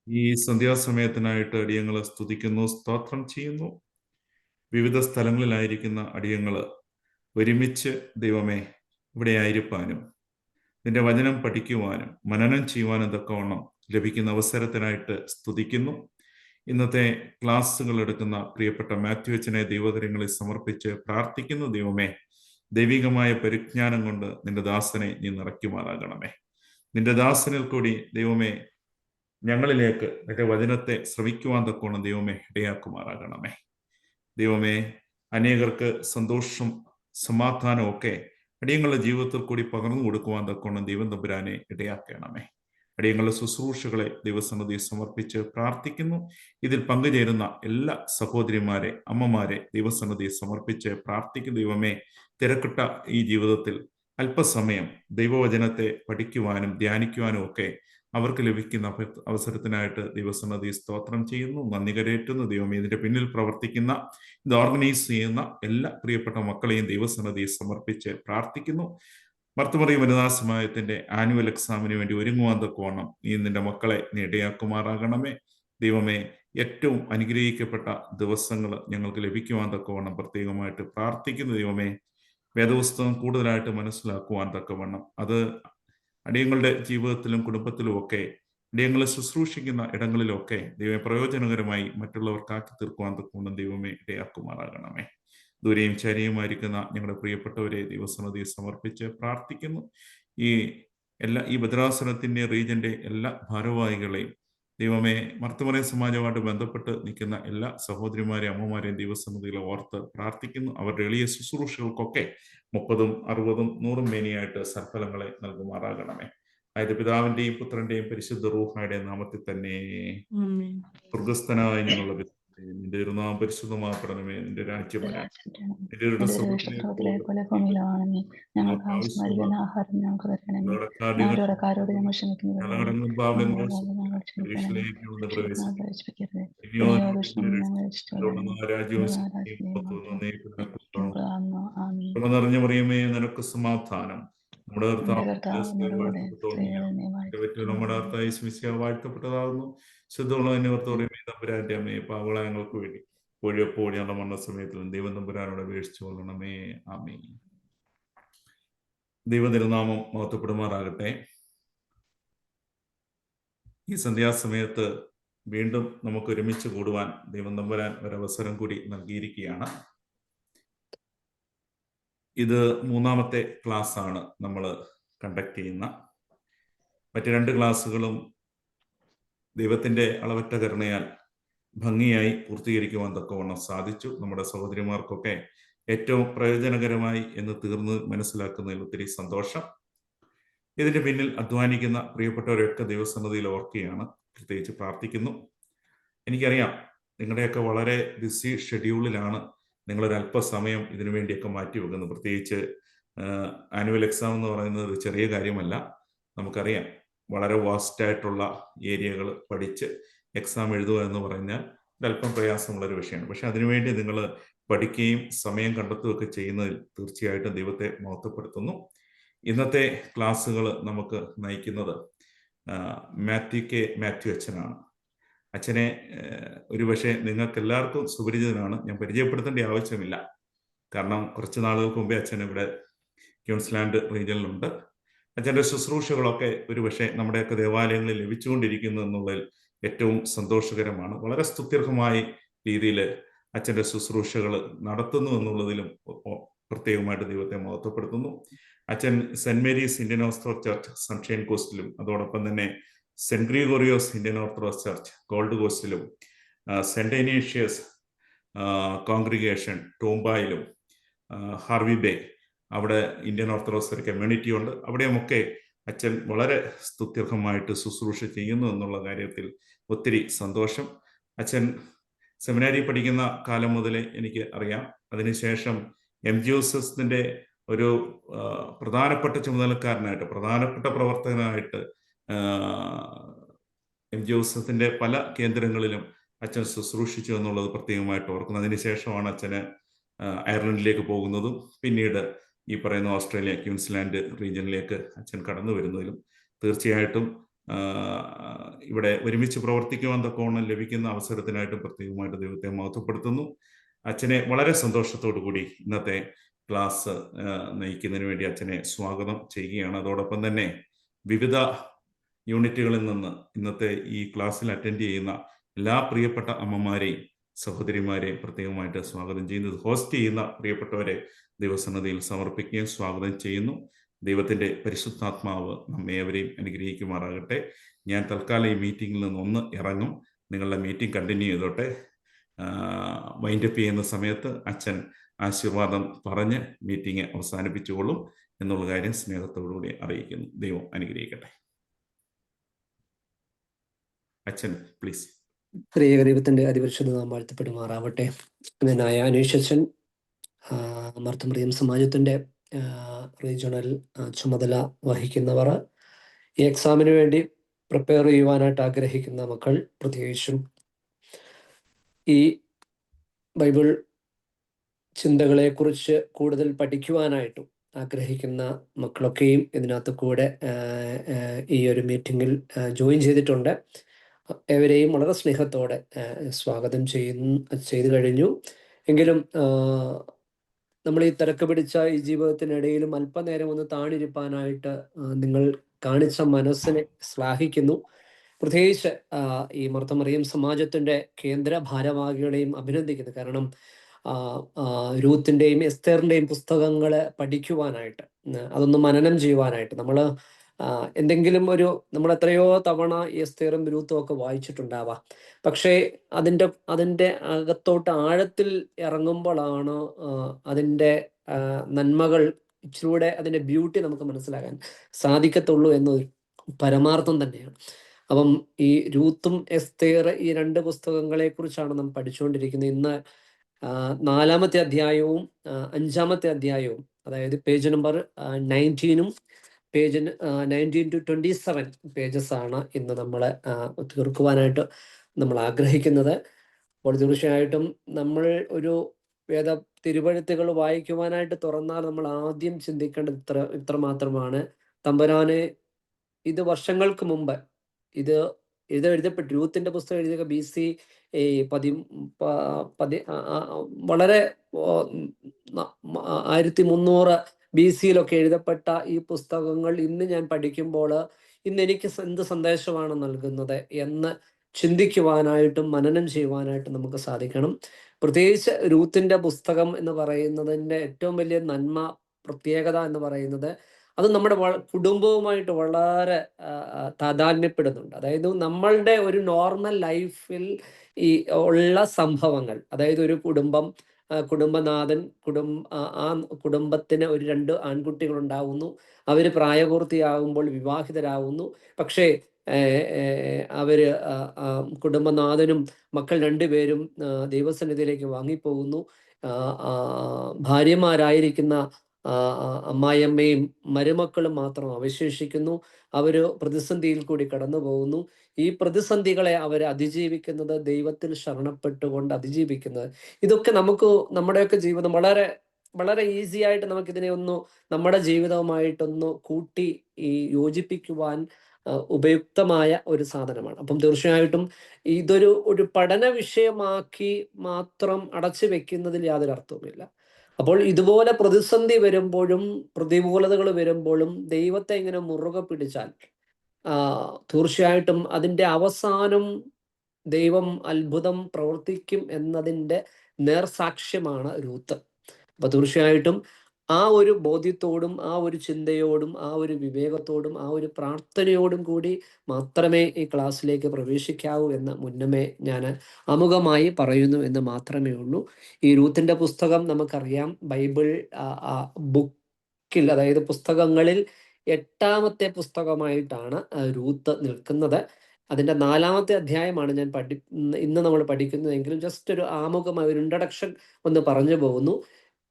ഈ സന്ധ്യാസമയത്തിനായിട്ട് അടിയങ്ങളെ സ്തുതിക്കുന്നു, സ്തോത്രം ചെയ്യുന്നു. വിവിധ സ്ഥലങ്ങളിലായിരിക്കുന്ന അടിയങ്ങള് ഒരുമിച്ച് ദൈവമേ ഇവിടെ ആയിരിക്കാനും നിന്റെ വചനം പഠിക്കുവാനും മനനം ചെയ്യുവാനും തക്കവണ്ണം ലഭിക്കുന്ന അവസരത്തിനായിട്ട് സ്തുതിക്കുന്നു. ഇന്നത്തെ ക്ലാസ്സുകൾ എടുക്കുന്ന പ്രിയപ്പെട്ട മാത്യു അച്ഛനെ ദൈവകരങ്ങളിൽ സമർപ്പിച്ച് പ്രാർത്ഥിക്കുന്നു. ദൈവമേ, ദൈവികമായ പരിജ്ഞാനം കൊണ്ട് നിന്റെ ദാസനെ നീ നിറയ്ക്കുമാറാകണമേ. നിന്റെ ദാസനിൽ കൂടി ദൈവമേ ഞങ്ങളിലേക്ക് നിന്റെ വചനത്തെ ശ്രവിക്കുവാൻ തക്കോണം ദൈവമേ ഇടയാക്കുമാറാകണമേ. ദൈവമേ, അനേകർക്ക് സന്തോഷം സമാധാനവും ഒക്കെ അടിയങ്ങളുടെ ജീവിതത്തിൽ കൂടി പകർന്നു കൊടുക്കുവാൻ തക്കോണം ദൈവം തമ്പുരാനെ ഇടയാക്കണമേ. അടിയങ്ങളുടെ ശുശ്രൂഷകളെ ദൈവസന്നിധിയിൽ സമർപ്പിച്ച് പ്രാർത്ഥിക്കുന്നു. ഇതിൽ പങ്കുചേരുന്ന എല്ലാ സഹോദരിമാരെ, അമ്മമാരെ ദൈവസന്നിധിയിൽ സമർപ്പിച്ച് പ്രാർത്ഥിക്കുന്നു. ദൈവമേ, തിരക്കിട്ട ഈ ജീവിതത്തിൽ അല്പസമയം ദൈവവചനത്തെ പഠിക്കുവാനും ധ്യാനിക്കുവാനും ഒക്കെ അവർക്ക് ലഭിക്കുന്ന അവസരത്തിനായിട്ട് ദൈവസന്നിധി സ്തോത്രം ചെയ്യുന്നു, നന്ദി കരേറ്റുന്നു. ദൈവമേ, ഇതിന്റെ പിന്നിൽ പ്രവർത്തിക്കുന്ന, ഇത് ഓർഗനൈസ് ചെയ്യുന്ന എല്ലാ പ്രിയപ്പെട്ട മക്കളെയും ദൈവസന്നിധി സമർപ്പിച്ച് പ്രാർത്ഥിക്കുന്നു. ഭർത്തമറിയ വനിതാ സമാജത്തിന്റെ ആനുവൽ എക്സാമിന് വേണ്ടി ഒരുങ്ങുവാൻ തക്കവണ്ണം നീ നിന്റെ മക്കളെ നീ ഇടയാക്കുമാറാകണമേ. ദൈവമേ, ഏറ്റവും അനുഗ്രഹിക്കപ്പെട്ട ദിവസങ്ങൾ ഞങ്ങൾക്ക് ലഭിക്കുവാൻ തക്കവണ്ണം പ്രത്യേകമായിട്ട് പ്രാർത്ഥിക്കുന്നു. ദൈവമേ, വേദപുസ്തകം കൂടുതലായിട്ട് മനസ്സിലാക്കുവാൻ തക്കവണ്ണം അത് അടിയങ്ങളുടെ ജീവിതത്തിലും കുടുംബത്തിലും ഒക്കെ അടിയങ്ങളെ ശുശ്രൂഷിക്കുന്ന ഇടങ്ങളിലൊക്കെ ദൈവം പ്രയോജനകരമായി മറ്റുള്ളവർക്കാക്കി തീർക്കുവാൻ തക്കവണ്ണം ദൈവമേ ഇടയാക്കുമാറാകണമേ. ദൂരെയും ചരിയുമായിരിക്കുന്ന ഞങ്ങളുടെ പ്രിയപ്പെട്ടവരെ ദൈവസന്നിധിയിൽ സമർപ്പിച്ച് പ്രാർത്ഥിക്കുന്നു. ഈ ഭദ്രാസനത്തിന്റെ റീജന്റെ എല്ലാ ഭാരവാഹികളെയും ദൈവമേ, മർത്തമറിയ സമാജവുമായിട്ട് ബന്ധപ്പെട്ട് നിൽക്കുന്ന എല്ലാ സഹോദരിമാരെയും അമ്മമാരെയും ദൈവസന്നിധിയിൽ ഓർത്ത് പ്രാർത്ഥിക്കുന്നു. അവരുടെ എളിയ ശുശ്രൂഷകൾക്കൊക്കെ 30, 60, 100 മേനിയായിട്ട് സൽഫലങ്ങളെ നൽകുമാറാകണമേ. അതായത് പിതാവിന്റെയും പുത്രന്റെയും പരിശുദ്ധ റൂഹായുടെ നാമത്തിൽ തന്നെ. സ്വർഗസ്ഥനായ ഞങ്ങളുടെ നിന്റെ ഒരു നാമം പരിശുദ്ധമാക്കണമേ. നിന്റെ രാജ്യം വരണമേ. നിറഞ്ഞ മറിയമേ, നിനക്ക് സമാധാനം. നമ്മുടെ വാഴ്ത്തപ്പെട്ടതാകുന്നു. ശുദ്ധമുള്ള നിവർത്തോറിയമേ, തമ്പുരാന്റെ അമ്മയെ, പാവങ്ങളായ ഞങ്ങൾക്ക് വേണ്ടി എപ്പോഴും ഞങ്ങളുടെ മരണസമയത്തിലും ദൈവം തമ്പുരാനോട് അപേക്ഷിച്ചു കൊള്ളണമേ. ആമേൻ. ദൈവതിരുനാമം മഹത്വപ്പെടുമാറാകട്ടെ. ഈ സന്ധ്യാസമയത്ത് വീണ്ടും നമുക്ക് ഒരുമിച്ച് കൂടുവാൻ ദൈവം തമ്പുരാൻ ഒരവസരം കൂടി നൽകിയിരിക്കുകയാണ്. ഇത് 3ാമത്തെ ക്ലാസ് ആണ് നമ്മൾ കണ്ടക്ട് ചെയ്യുന്ന. മറ്റ് 2 ക്ലാസ്സുകളും ദൈവത്തിന്റെ അളവറ്റ കരുണയാൽ ഭംഗിയായി പൂർത്തീകരിക്കുവാൻ തക്കവണ്ണം സാധിച്ചു. നമ്മുടെ സഹോദരിമാർക്കൊക്കെ ഏറ്റവും പ്രയോജനകരമായി എന്ന് തീർന്ന് മനസ്സിലാക്കുന്നതിൽ ഒത്തിരി സന്തോഷം. ഇതിന്റെ പിന്നിൽ അധ്വാനിക്കുന്ന പ്രിയപ്പെട്ടവരെയൊക്കെ ദൈവസന്നിധിയിൽ ഓർക്കുകയാണ്, പ്രത്യേകിച്ച് പ്രാർത്ഥിക്കുന്നു. എനിക്കറിയാം നിങ്ങളുടെയൊക്കെ വളരെ ബിസി ഷെഡ്യൂളിലാണ് നിങ്ങളൊരല്പസമയം ഇതിനു വേണ്ടിയൊക്കെ മാറ്റിവെക്കുന്നത്. പ്രത്യേകിച്ച് ആനുവൽ എക്സാം എന്ന് പറയുന്നത് ഒരു ചെറിയ കാര്യമല്ല. നമുക്കറിയാം, വളരെ വാസ്റ്റായിട്ടുള്ള ഏരിയകൾ പഠിച്ച് എക്സാം എഴുതുക എന്ന് പറഞ്ഞാൽ ഒരല്പം പ്രയാസമുള്ളൊരു വിഷയമാണ്. പക്ഷെ അതിനുവേണ്ടി നിങ്ങൾ പഠിക്കുകയും സമയം കണ്ടെത്തുകയൊക്കെ ചെയ്യുന്നതിൽ തീർച്ചയായിട്ടും ദൈവത്തെ മഹത്വപ്പെടുത്തുന്നു. ക്ലാസ്സുകൾ നമുക്ക് നയിക്കുന്നത് മാത്യു അച്ഛനാണ്. അച്ഛനെ ഒരുപക്ഷെ നിങ്ങൾക്ക് എല്ലാവർക്കും സുപരിചിതനാണ്. ഞാൻ പരിചയപ്പെടുത്തേണ്ട ആവശ്യമില്ല. കാരണം കുറച്ച് നാളുകൾക്ക് മുമ്പേ അച്ഛൻ ഇവിടെ ക്യൂൻസ്ലാൻഡ് റീജിയനിലുണ്ട്. അച്ഛൻ്റെ ശുശ്രൂഷകളൊക്കെ ഒരുപക്ഷെ നമ്മുടെയൊക്കെ ദേവാലയങ്ങളിൽ ലഭിച്ചുകൊണ്ടിരിക്കുന്നു എന്നുള്ളതിൽ ഏറ്റവും സന്തോഷകരമാണ്. വളരെ സ്തുത്യർഹമായ രീതിയിൽ അച്ഛൻ്റെ ശുശ്രൂഷകൾ നടത്തുന്നു എന്നുള്ളതിലും പ്രത്യേകമായിട്ട് ദൈവത്തെ മഹത്വപ്പെടുത്തുന്നു. അച്ഛൻ saint Mary's Indian Orthodox church sunshine കോസ്റ്റിലും, അതോടൊപ്പം തന്നെ saint Gregorios Indian Orthodox church gold കോസ്റ്റിലും, സെന്റ് ഇനീഷ്യസ് കോൺഗ്രിഗേഷൻ ടൂംബായിലും, ഹാർവി ബേ അവിടെ ഇന്ത്യൻ ഓർത്തഡോക്സ് ഒരു കമ്മ്യൂണിറ്റി ഉണ്ട്. അവിടെയുമൊക്കെ അച്ഛൻ വളരെ സ്തുത്യർഹമായിട്ട് ശുശ്രൂഷ ചെയ്യുന്നു എന്നുള്ള കാര്യത്തിൽ ഒത്തിരി സന്തോഷം. അച്ഛൻ സെമിനാരി പഠിക്കുന്ന കാലം മുതലേ എനിക്ക് അറിയാം. അതിനുശേഷം MGOSന്റെ ഒരു പ്രധാനപ്പെട്ട ചുമതലക്കാരനായിട്ട്, പ്രധാനപ്പെട്ട പ്രവർത്തകനായിട്ട് MGOSത്തിന്റെ പല കേന്ദ്രങ്ങളിലും അച്ഛൻ ശുശ്രൂഷിച്ചു എന്നുള്ളത് പ്രത്യേകമായിട്ട് ഓർക്കുന്നു. അതിനുശേഷമാണ് അച്ഛന് അയർലൻഡിലേക്ക് പോകുന്നതും പിന്നീട് ഈ പറയുന്ന ഓസ്ട്രേലിയ ക്യൂൻസ്ലാൻഡ് റീജിയനിലേക്ക് അച്ഛൻ കടന്നു വരുന്നതിലും തീർച്ചയായിട്ടും ഇവിടെ ഒരുമിച്ച് പ്രവർത്തിക്കുവാൻ തക്കവണ്ണം ലഭിക്കുന്ന അവസരത്തിനായിട്ട് പ്രത്യേകമായിട്ട് ദൈവത്തെ മഹത്വപ്പെടുത്തുന്നു. അച്ഛനെ വളരെ സന്തോഷത്തോടു കൂടി ഇന്നത്തെ ക്ലാസ് നയിക്കുന്നതിന് വേണ്ടി അച്ഛനെ സ്വാഗതം ചെയ്യുകയാണ്. അതോടൊപ്പം തന്നെ വിവിധ യൂണിറ്റുകളിൽ നിന്ന് ഇന്നത്തെ ഈ ക്ലാസ്സിൽ അറ്റൻഡ് ചെയ്യുന്ന എല്ലാ പ്രിയപ്പെട്ട അമ്മമാരെയും സഹോദരിമാരെയും പ്രത്യേകമായിട്ട് സ്വാഗതം ചെയ്യുന്നത്. ഹോസ്റ്റ് ചെയ്യുന്ന പ്രിയപ്പെട്ടവരെ ദൈവസന്നിധിയിൽ സമർപ്പിക്കുകയും സ്വാഗതം ചെയ്യുന്നു. ദൈവത്തിൻ്റെ പരിശുദ്ധാത്മാവ് നമ്മേവരെയും അനുഗ്രഹിക്കുമാറാകട്ടെ. ഞാൻ തൽക്കാലം ഈ മീറ്റിങ്ങിൽ നിന്ന് ഒന്ന് ഇറങ്ങും. നിങ്ങളുടെ മീറ്റിംഗ് കണ്ടിന്യൂ ചെയ്തോട്ടെ. വൈൻഡപ്പ് ചെയ്യുന്ന സമയത്ത് അച്ഛൻ ആശീർവാദം പറഞ്ഞ് മീറ്റിംഗ് അവസാനിപ്പിച്ചുകൊള്ളും എന്നുള്ള കാര്യം സ്നേഹത്തോടുകൂടി അറിയിക്കുന്നു. ദൈവം അനുഗ്രഹിക്കട്ടെ. അച്ഛൻ പ്ലീസ്. ദൈവത്തിന്റെ അതിപരിശുദ്ധ നാമം വാഴ്ത്തപ്പെടുമാറാവട്ടെ. ഞാനായ അനീഷച്ചൻ മർത്തമറിയം സമാജത്തിന്റെ റീജിയണൽ ചുമതല വഹിക്കുന്നവർ, ഈ എക്സാമിന് വേണ്ടി പ്രിപ്പയർ ചെയ്യുവാനായിട്ട് ആഗ്രഹിക്കുന്ന മക്കൾ, പ്രത്യേകിച്ചും ഈ ബൈബിൾ ചിന്തകളെക്കുറിച്ച് കൂടുതൽ പഠിക്കുവാനായിട്ടും ആഗ്രഹിക്കുന്ന മക്കളൊക്കെയും ഇതിനകത്ത് കൂടെ ഈ ഒരു മീറ്റിങ്ങിൽ ജോയിൻ ചെയ്തിട്ടുണ്ട്. ഏവരെയും വളരെ സ്നേഹത്തോടെ സ്വാഗതം ചെയ്തു കഴിഞ്ഞു. എങ്കിലും നമ്മൾ ഈ തിരക്ക് പിടിച്ച ഈ ജീവിതത്തിനിടയിലും അല്പനേരം ഒന്ന് താണിരിപ്പാനായിട്ട് നിങ്ങൾ കാണിച്ച മനസ്സിനെ ശ്ലാഘിക്കുന്നു. പ്രത്യേകിച്ച് ഈ മർത്തമറിയം സമാജത്തിന്റെ കേന്ദ്ര ഭാരവാഹികളെയും അഭിനന്ദിക്കുന്നു. കാരണം രൂത്തിന്റെയും എസ്തേറിന്റെയും പുസ്തകങ്ങൾ പഠിക്കുവാനായിട്ട്, അതൊന്ന് മനനം ചെയ്യുവാനായിട്ട് നമ്മൾ നമ്മൾ എത്രയോ തവണ എസ്തേറും രൂത്തും ഒക്കെ വായിച്ചിട്ടുണ്ടാവാം. പക്ഷേ അതിൻ്റെ അകത്തോട്ട് ആഴത്തിൽ ഇറങ്ങുമ്പോഴാണ് അതിൻ്റെ നന്മകൾ, ഇച്ചിലൂടെ അതിൻ്റെ ബ്യൂട്ടി നമുക്ക് മനസ്സിലാക്കാൻ സാധിക്കത്തുള്ളൂ എന്നൊരു പരമാർത്ഥം തന്നെയാണ്. അപ്പം ഈ രൂത്തും എസ്തേർ, ഈ രണ്ട് പുസ്തകങ്ങളെ കുറിച്ചാണ് നാം പഠിച്ചുകൊണ്ടിരിക്കുന്നത്. ഇന്ന് 4-ാമത്തെ അധ്യായവും 5-ാമത്തെ അധ്യായവും, അതായത് പേജ് നമ്പർ 19-ഉം പേജ് 19 to 27 പേജസ് ആണ് ഇന്ന് നമ്മൾ തീർക്കുവാനായിട്ട് നമ്മൾ ആഗ്രഹിക്കുന്നത്. അപ്പോൾ തീർച്ചയായിട്ടും നമ്മൾ ഒരു തിരുവഴുത്തുകൾ വായിക്കുവാനായിട്ട് തുറന്നാൽ നമ്മൾ ആദ്യം ചിന്തിക്കേണ്ടത് ഇത്ര മാത്രമാണ്: തമ്പുരാനെ, ഇത് വർഷങ്ങൾക്ക് മുമ്പ് ഇത് എഴുതപ്പെട്ടു. രൂത്തിന്റെ പുസ്തകം എഴുതിയ BC വളരെ 1300 BC-യിലൊക്കെ എഴുതപ്പെട്ട ഈ പുസ്തകങ്ങൾ ഇന്ന് ഞാൻ പഠിക്കുമ്പോൾ ഇന്ന് എനിക്ക് എന്ത് സന്ദേശമാണ് നൽകുന്നത് എന്ന് ചിന്തിക്കുവാനായിട്ടും മനനം ചെയ്യുവാനായിട്ടും നമുക്ക് സാധിക്കണം. പ്രത്യേകിച്ച് രൂത്തിന്റെ പുസ്തകം എന്ന് പറയുന്നതിൻ്റെ ഏറ്റവും വലിയ നന്മ, പ്രത്യേകത എന്ന് പറയുന്നത് അത് നമ്മുടെ കുടുംബവുമായിട്ട് വളരെ താതാത്മ്യപ്പെടുന്നുണ്ട്. അതായത് നമ്മളുടെ ഒരു നോർമൽ ലൈഫിൽ ഈ ഉള്ള സംഭവങ്ങൾ, അതായത് ഒരു കുടുംബനാഥൻ, ആ കുടുംബത്തിന് ഒരു 2 ആൺകുട്ടികൾ ഉണ്ടാവുന്നു. അവർ പ്രായപൂർത്തിയാകുമ്പോൾ വിവാഹിതരാകുന്നു. പക്ഷേ അവര് കുടുംബനാഥനും മക്കൾ 2 പേരും ദൈവസന്നിധിയിലേക്ക് വാങ്ങിപ്പോകുന്നു. ഭാര്യമാരായിരിക്കുന്ന അമ്മായിയമ്മയും മരുമക്കളും മാത്രം അവശേഷിക്കുന്നു. അവര് പ്രതിസന്ധിയിൽ കൂടി കടന്നു പോകുന്നു. ഈ പ്രതിസന്ധികളെ അവർ അതിജീവിക്കുന്നത്, ദൈവത്തിൽ ശരണപ്പെട്ടുകൊണ്ട് അതിജീവിക്കുന്നത്, ഇതൊക്കെ നമ്മുടെയൊക്കെ ജീവിതം വളരെ വളരെ ഈസി ആയിട്ട് നമുക്കിതിനെ നമ്മുടെ ജീവിതവുമായിട്ടൊന്ന് കൂട്ടി യോജിപ്പിക്കുവാൻ ഉപയുക്തമായ ഒരു സാധനമാണ്. അപ്പം തീർച്ചയായിട്ടും ഒരു പഠന വിഷയമാക്കി മാത്രം അടച്ചു വെക്കുന്നതിൽ യാതൊരു അർത്ഥവുമില്ല. അപ്പോൾ ഇതുപോലെ പ്രതിസന്ധി വരുമ്പോഴും പ്രതികൂലതകൾ വരുമ്പോഴും ദൈവത്തെ ഇങ്ങനെ മുറുകെ പിടിച്ചാൽ തീർച്ചയായിട്ടും അതിൻ്റെ അവസാനം ദൈവം അത്ഭുതം പ്രവർത്തിക്കും എന്നതിൻ്റെ നേർസാക്ഷ്യമാണ് രൂത്ത്. അപ്പൊ തീർച്ചയായിട്ടും ആ ഒരു ബോധ്യത്തോടും ആ ഒരു ചിന്തയോടും ആ ഒരു വിവേകത്തോടും ആ ഒരു പ്രാർത്ഥനയോടും കൂടി മാത്രമേ ഈ ക്ലാസ്സിലേക്ക് പ്രവേശിക്കാവൂ എന്ന് മുന്നമേ ഞാൻ ആമുഖമായി പറയുന്നു എന്ന് മാത്രമേ ഉള്ളൂ. ഈ രൂത്തിന്റെ പുസ്തകം നമുക്കറിയാം, ബൈബിൾ ബുക്കിൽ, അതായത് പുസ്തകങ്ങളിൽ 8-ാമത്തെ പുസ്തകമായിട്ടാണ് രൂത്ത് നിൽക്കുന്നത്. അതിൻ്റെ 4-ാമത്തെ അധ്യായമാണ് ഇന്ന് നമ്മൾ പഠിക്കുന്നതെങ്കിലും ജസ്റ്റ് ഒരു ആമുഖമായ ഒരു ഇൻട്രഡക്ഷൻ ഒന്ന് പറഞ്ഞു പോകുന്നു.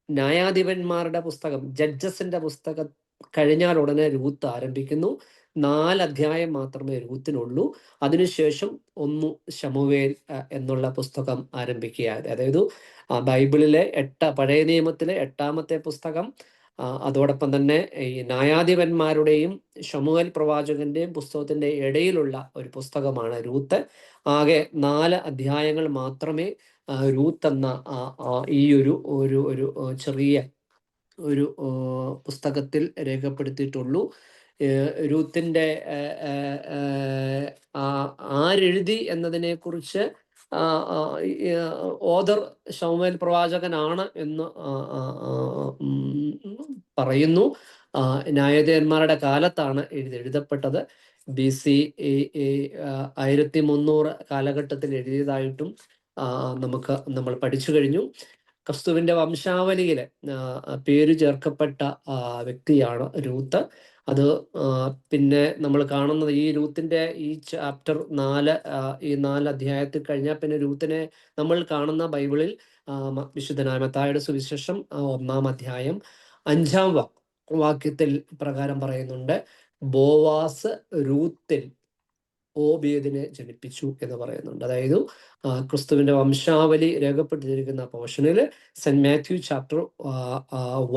ന്യായാധിപന്മാരുടെ പുസ്തകം, ജഡ്ജസിന്റെ പുസ്തകം കഴിഞ്ഞാൽ ഉടനെ രൂത്ത് ആരംഭിക്കുന്നു. 4 അധ്യായം മാത്രമേ രൂത്തിനുള്ളൂ. അതിനുശേഷം 1 ശമൂവേൽ എന്നുള്ള പുസ്തകം ആരംഭിക്കുക. അതായത് ബൈബിളിലെ പഴയ നിയമത്തിലെ 8-ാമത്തെ പുസ്തകം, അതോടൊപ്പം തന്നെ ഈ ന്യായാധിപന്മാരുടെയും ശമൂവേൽ പ്രവാചകന്റെയും പുസ്തകത്തിന്റെ ഇടയിലുള്ള ഒരു പുസ്തകമാണ് രൂത്ത്. ആകെ 4 അധ്യായങ്ങൾ മാത്രമേ രൂത്ത് എന്ന ഈ ഒരു ഒരു ഒരു ചെറിയ ഒരു പുസ്തകത്തിൽ രേഖപ്പെടുത്തിയിട്ടുള്ളൂ. രൂത്തിന്റെ ആരെഴുതി എന്നതിനെക്കുറിച്ച് ഓദർ ശമൂവേൽ പ്രവാചകനാണ് എന്ന് പറയുന്നു. ന്യായാധിപന്മാരുടെ കാലത്താണ് എഴുതപ്പെട്ടത്. BC 1300 കാലഘട്ടത്തിൽ എഴുതിയതായിട്ടും നമ്മൾ പഠിച്ചു കഴിഞ്ഞു. ക്രിസ്തുവിന്റെ വംശാവലിയിൽ പേര് ചേർക്കപ്പെട്ട വ്യക്തിയാണ് രൂത്ത്. അത് പിന്നെ നമ്മൾ കാണുന്നത് ഈ രൂത്തിന്റെ ഈ ചാപ്റ്റർ 4 ഈ 4 അധ്യായത്തിൽ കഴിഞ്ഞാൽ പിന്നെ രൂത്തിനെ നമ്മൾ കാണുന്ന ബൈബിളിൽ വിശുദ്ധനായ മത്തായിയുടെ സുവിശേഷം 1-ാം അധ്യായം 5-ാം വാക്യത്തിൽ പ്രകാരം പറയുന്നുണ്ട്, ബോവാസ് രൂത്തിൽ ഓബേദിനെ ജനിപ്പിച്ചു എന്ന് പറയുന്നുണ്ട്. അതായത് ക്രിസ്തുവിന്റെ വംശാവലി രേഖപ്പെടുത്തിയിരിക്കുന്ന പോർഷനിൽ സെന്റ് മാത്യു ചാപ്റ്റർ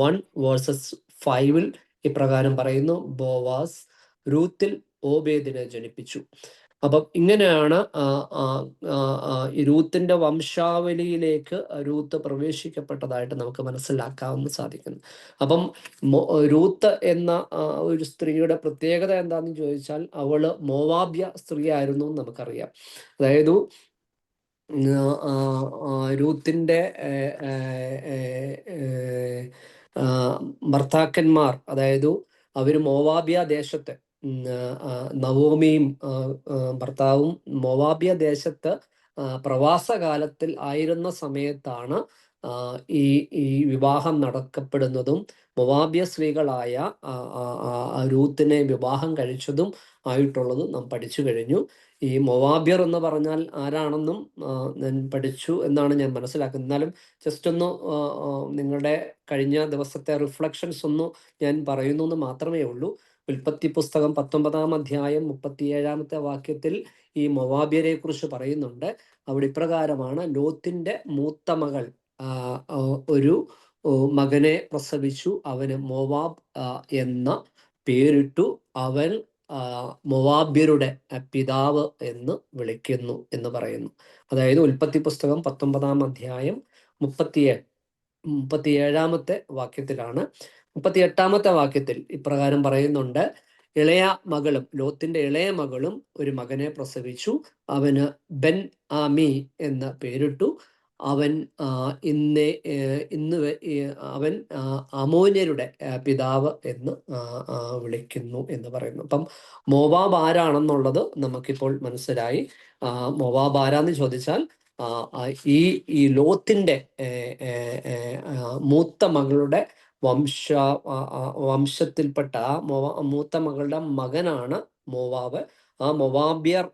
1:5 ഇപ്രകാരം പറയുന്നു, ബോവാസ് രൂത്തിൽ ഓബേദിനെ ജനിപ്പിച്ചു. അപ്പം ഇങ്ങനെയാണ് ഈ രൂത്തിന്റെ വംശാവലിയിലേക്ക് രൂത്ത് പ്രവേശിക്കപ്പെട്ടതായിട്ട് നമുക്ക് മനസ്സിലാക്കാവുന്ന സാധിക്കുന്നു. അപ്പം രൂത്ത് എന്ന ഒരു സ്ത്രീയുടെ പ്രത്യേകത എന്താണെന്ന് ചോദിച്ചാൽ അവള് മോവാബ്യ സ്ത്രീ ആയിരുന്നു എന്ന് നമുക്കറിയാം. അതായത് രൂത്തിന്റെ ഭർത്താക്കന്മാർ, അതായത് അവര് മോവാബ്യ ദേശത്ത്, നവോമിയും ഭർത്താവും മോവാബ്യ ദേശത്ത് പ്രവാസകാലത്തിൽ ആയിരുന്ന സമയത്താണ് ഈ വിവാഹം നടക്കപ്പെടുന്നതും മൊവാബ്യ സ്ത്രീകളായ രൂത്തിനെ വിവാഹം കഴിച്ചതും ആയിട്ടുള്ളത് നാം പഠിച്ചു കഴിഞ്ഞു. ഈ മൊവാബ്യർ എന്ന് പറഞ്ഞാൽ ആരാണെന്നും ഞാൻ പഠിച്ചു എന്നാണ് ഞാൻ മനസ്സിലാക്കുന്നത്. എന്നാലും ജസ്റ്റ് ഒന്ന് നിങ്ങളുടെ കഴിഞ്ഞ ദിവസത്തെ റിഫ്ലക്ഷൻസ് ഒന്ന് ഞാൻ പറയുന്നു എന്ന് മാത്രമേ ഉള്ളൂ. ഉൽപ്പത്തി പുസ്തകം 19-ാം അധ്യായം 37-ാമത്തെ വാക്യത്തിൽ ഈ മൊവാബ്യരെ കുറിച്ച് പറയുന്നുണ്ട്. അവിടെ ഇപ്രകാരമാണ്, ലോത്തിന്റെ മൂത്ത മകൾ ഒരു മകനെ പ്രസവിച്ചു, അവന് മൊവാബ് എന്ന പേരിട്ടു, അവൻ മൊവാബ്യരുടെ പിതാവ് എന്ന് വിളിക്കുന്നു എന്ന് പറയുന്നു. അതായത് ഉൽപ്പത്തി പുസ്തകം 19-ാം അധ്യായം 37-ാമത്തെ വാക്യത്തിലാണ്. 38-ാമത്തെ വാക്യത്തിൽ ഇപ്രകാരം പറയുന്നുണ്ട്, ഇളയ മകളും ലോത്തിന്റെ ഇളയ മകളും ഒരു മകനെ പ്രസവിച്ചു, അവന് ബെൻ ആമി എന്ന പേരിട്ടു, അവൻ അവൻ അമോന്യരുടെ പിതാവ് എന്ന് വിളിക്കുന്നു എന്ന് പറയുന്നു. അപ്പം മോവാബ് ആരാണെന്നുള്ളത് നമുക്കിപ്പോൾ മനസ്സിലായി. മോവാബ് ആരാന്ന് ചോദിച്ചാൽ ഈ ലോത്തിന്റെ മൂത്ത മകളുടെ വംശത്തിൽപ്പെട്ട മൂത്ത മകളുടെ മകനാണ് മോവാബ്. ആ മൊവാബ്യർ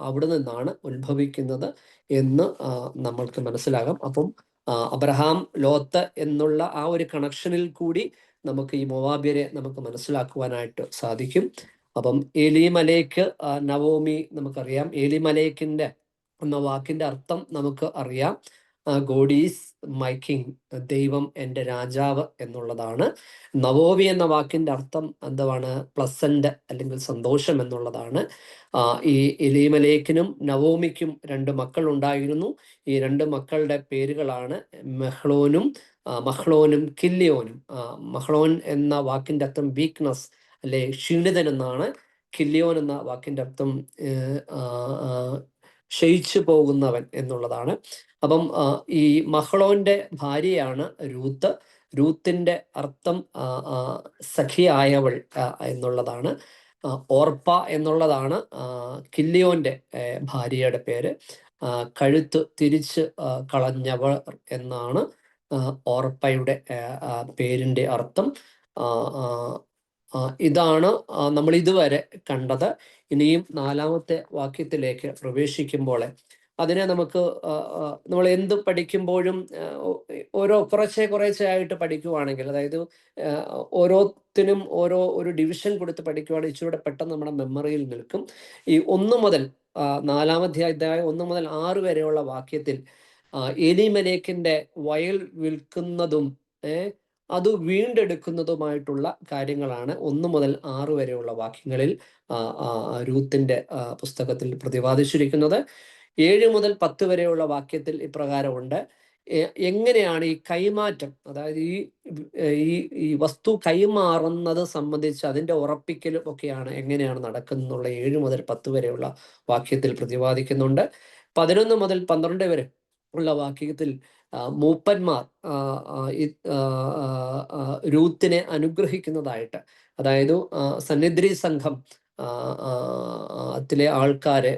അവിടെ നിന്നാണ് ഉത്ഭവിക്കുന്നത് എന്ന് നമ്മൾക്ക് മനസ്സിലാകാം. അപ്പം അബ്രഹാം ലോത്ത് എന്നുള്ള ആ ഒരു കണക്ഷനിൽ കൂടി നമുക്ക് ഈ മൊവാബ്യരെ നമുക്ക് മനസ്സിലാക്കുവാനായിട്ട് സാധിക്കും. അപ്പം എലിമലേക്ക് നവോമി നമുക്കറിയാം. എലിമലേക്കിന്റെ എന്ന വാക്കിന്റെ അർത്ഥം നമുക്ക് അറിയാം, ഗോഡ് ഈസ് മൈ കിങ്, ദൈവം എൻ്റെ രാജാവ് എന്നുള്ളതാണ്. നവോമി എന്ന വാക്കിന്റെ അർത്ഥം എന്താണ്? പ്ലസന്റ് അല്ലെങ്കിൽ സന്തോഷം എന്നുള്ളതാണ്. ഈ എലീമലേക്കിനും നവോമിക്കും 2 മക്കൾ ഉണ്ടായിരുന്നു. ഈ 2 മക്കളുടെ പേരുകളാണ് മഹ്ലോനും കില്യോനും. മഹ്ലോൻ എന്ന വാക്കിന്റെ അർത്ഥം വീക്ക്നസ് അല്ലെ ക്ഷീണിതൻ എന്നാണ്. കില്യോൻ എന്ന വാക്കിന്റെ അർത്ഥം ക്ഷയിച്ചു പോകുന്നവൻ എന്നുള്ളതാണ്. അപ്പം ഈ മഹ്ലോന്റെ ഭാര്യയാണ് രൂത്ത്. രൂത്തിന്റെ അർത്ഥം സഖിയായവൾ എന്നുള്ളതാണ്. ഓർപ്പ എന്നുള്ളതാണ് കില്യോന്റെ ഭാര്യയുടെ പേര്. കഴുത്ത് തിരിച്ച് കളഞ്ഞവൾ എന്നാണ് ഓർപ്പയുടെ പേരിന്റെ അർത്ഥം. ഇതാണ് നമ്മൾ ഇതുവരെ കണ്ടത്. ഇനിയും 4-ാമത്തെ വാക്യത്തിലേക്ക് പ്രവേശിക്കുമ്പോൾ അതിനെ നമുക്ക് നമ്മൾ എന്ത് പഠിക്കുമ്പോഴും കുറേശ്ശെ ആയിട്ട് പഠിക്കുവാണെങ്കിൽ, അതായത് ഓരോത്തിനും ഒരു ഡിവിഷൻ കൊടുത്ത് പഠിക്കുവാണെങ്കിൽ ഇച്ചിരൂടെ പെട്ടെന്ന് നമ്മുടെ മെമ്മറിയിൽ നിൽക്കും. ഈ 1 മുതൽ 4-ാം അധ്യായം 1 മുതൽ 6 വരെയുള്ള വാക്യത്തിൽ എലീമലേക്കിന്റെ വയൽ വിൽക്കുന്നതും അത് വീണ്ടെടുക്കുന്നതുമായിട്ടുള്ള കാര്യങ്ങളാണ് 1 മുതൽ 6 വരെയുള്ള വാക്യങ്ങളിൽ രൂത്തിന്റെ പുസ്തകത്തിൽ പ്രതിപാദിച്ചിരിക്കുന്നത്. 7 മുതൽ 10 വരെയുള്ള വാക്യത്തിൽ ഇപ്രകാരമുണ്ട്. എങ്ങനെയാണ് ഈ കൈമാറ്റം, അതായത് ഈ ഈ വസ്തു കൈമാറുന്നത് സംബന്ധിച്ച് അതിൻ്റെ ഉറപ്പിക്കലും ഒക്കെയാണ് എങ്ങനെയാണ് നടക്കുന്നുള്ള 7 മുതൽ 10 വരെയുള്ള വാക്യത്തിൽ പ്രതിപാദിക്കുന്നുണ്ട്. 11 മുതൽ 12 വരെ ഉള്ള വാക്യത്തിൽ മൂപ്പന്മാർ രൂത്തിനെ അനുഗ്രഹിക്കുന്നതായിട്ട്, അതായത് സന്നിധി സംഘം ത്തിലെ ആൾക്കാരെ,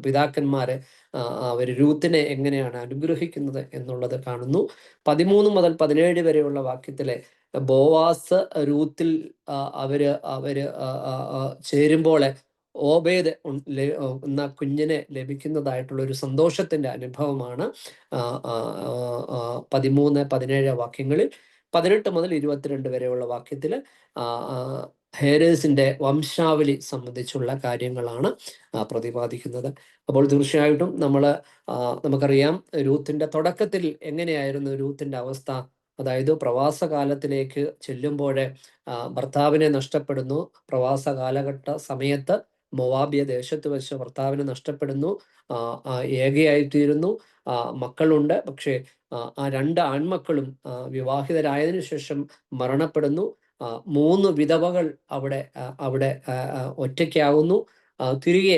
പിതാക്കന്മാരെ അവർ രൂത്തിനെ എങ്ങനെയാണ് അനുഗ്രഹിക്കുന്നത് എന്നുള്ളത് കാണുന്നു. 13 മുതൽ 17 വരെയുള്ള വാക്യത്തിലെ ബോവാസ് രൂത്തിൽ അവര് ചേരുമ്പോൾ ഓബേദ് എന്ന കുഞ്ഞിനെ ലഭിക്കുന്നതായിട്ടുള്ള ഒരു സന്തോഷത്തിന്റെ അനുഭവമാണ് 13, 17 വാക്യങ്ങളിൽ. 18 മുതൽ 22 വരെയുള്ള വാക്യത്തിൽ ഹേരേസിന്റെ വംശാവലി സംബന്ധിച്ചുള്ള കാര്യങ്ങളാണ് പ്രതിപാദിക്കുന്നത്. അപ്പോൾ തീർച്ചയായിട്ടും നമുക്കറിയാം രൂത്തിന്റെ തുടക്കത്തിൽ എങ്ങനെയായിരുന്നു രൂത്തിന്റെ അവസ്ഥ. അതായത് പ്രവാസകാലത്തിലേക്ക് ചെല്ലുമ്പോഴേ ഭർത്താവിനെ നഷ്ടപ്പെടുന്നു. പ്രവാസ കാലഘട്ട സമയത്ത് മൊവാബിയ ദേശത്ത് വെച്ച് ഭർത്താവിനെ നഷ്ടപ്പെടുന്നു. ഏകയായിത്തീരുന്നു. മക്കളുണ്ട്, പക്ഷേ ആ 2 ആൺമക്കളും വിവാഹിതരായതിനു ശേഷം മരണപ്പെടുന്നു. 3 വിധവകൾ അവിടെ ഒറ്റയ്ക്കാവുന്നു. തിരികെ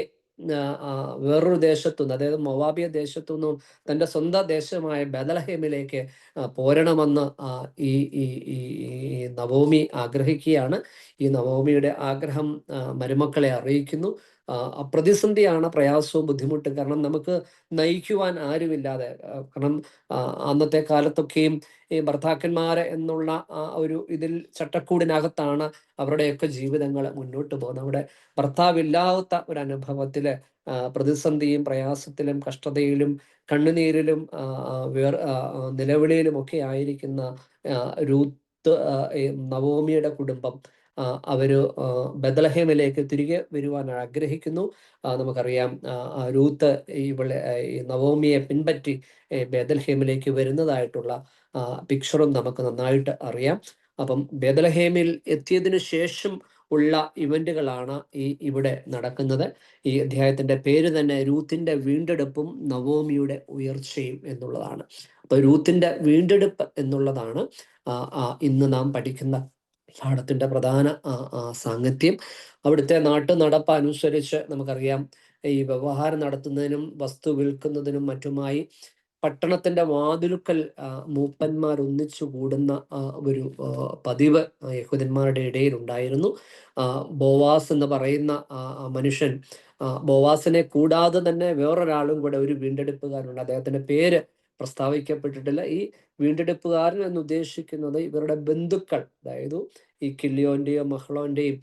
വേറൊരു ദേശത്തുനിന്ന്, അതായത് മൊവാബിയ ദേശത്തുനിന്നും തൻ്റെ സ്വന്തം ദേശമായ ബേത്ലഹേമിലേക്ക് പോരണമെന്ന് ഈ നവോമി ആഗ്രഹിക്കുകയാണ്. ഈ നവോമിയുടെ ആഗ്രഹം മരുമക്കളെ അറിയിക്കുന്നു. പ്രതിസന്ധിയാണ്, പ്രയാസവും ബുദ്ധിമുട്ടും. കാരണം നമുക്ക് നയിക്കുവാൻ ആരുമില്ലാതെ, കാരണം അന്നത്തെ കാലത്തൊക്കെയും ഈ ഭർത്താക്കന്മാരെ എന്നുള്ള ഒരു ഇതിൽ ചട്ടക്കൂടിനകത്താണ് അവരുടെയൊക്കെ ജീവിതങ്ങൾ മുന്നോട്ട് പോകുന്നത്. അവിടെ ഭർത്താവില്ലാത്ത ഒരു അനുഭവത്തില് പ്രതിസന്ധിയും പ്രയാസത്തിലും കഷ്ടതയിലും കണ്ണുനീരിലും നിലവിളിയിലും ഒക്കെ ആയിരിക്കുന്ന രൂത്ത്, നവോമിയുടെ കുടുംബം അവര് ബേത്ലഹേമിലേക്ക് തിരികെ വരുവാൻ ആഗ്രഹിക്കുന്നു. നമുക്കറിയാം രൂത്ത് ഈ നവോമിയെ പിൻപറ്റി ബേത്ലഹേമിലേക്ക് വരുന്നതായിട്ടുള്ള പിക്ചറും നമുക്ക് നന്നായിട്ട് അറിയാം. അപ്പം ബേത്ലഹേമിൽ എത്തിയതിനു ശേഷം ഉള്ള ഇവന്റുകളാണ് ഇവിടെ നടക്കുന്നത്. ഈ അധ്യായത്തിന്റെ പേര് തന്നെ രൂത്തിന്റെ വീണ്ടെടുപ്പും നവോമിയുടെ ഉയർച്ചയും എന്നുള്ളതാണ്. അപ്പൊ രൂത്തിന്റെ വീണ്ടെടുപ്പ് എന്നുള്ളതാണ് ഇന്ന് നാം പഠിക്കുന്ന പാഠത്തിന്റെ പ്രധാന സാങ്കത്യം. അവിടുത്തെ നാട്ടു നടപ്പ് അനുസരിച്ച് നമുക്കറിയാം ഈ വ്യവഹാരം നടത്തുന്നതിനും വസ്തു വിൽക്കുന്നതിനും മറ്റുമായി പട്ടണത്തിന്റെ വാതിലുക്കൽ മൂപ്പന്മാർ ഒന്നിച്ചു കൂടുന്ന ഒരു പതിവ് യഹൂദന്മാരുടെ ഇടയിൽ ഉണ്ടായിരുന്നു. ബോവാസ് എന്ന് പറയുന്ന മനുഷ്യൻ, ബോവാസിനെ കൂടാതെ തന്നെ വേറൊരാളും കൂടെ ഒരു വീണ്ടെടുപ്പുകാരനുണ്ട്. അദ്ദേഹത്തിന്റെ പേര് പ്രസ്താവിക്കപ്പെട്ടിട്ടില്ല. ഈ വീണ്ടെടുപ്പുകാരൻ എന്ന് ഉദ്ദേശിക്കുന്നത് ഇവരുടെ ബന്ധുക്കൾ, അതായത് ഈ കില്ലിയോന്റെയും മഹ്ലോന്റെയും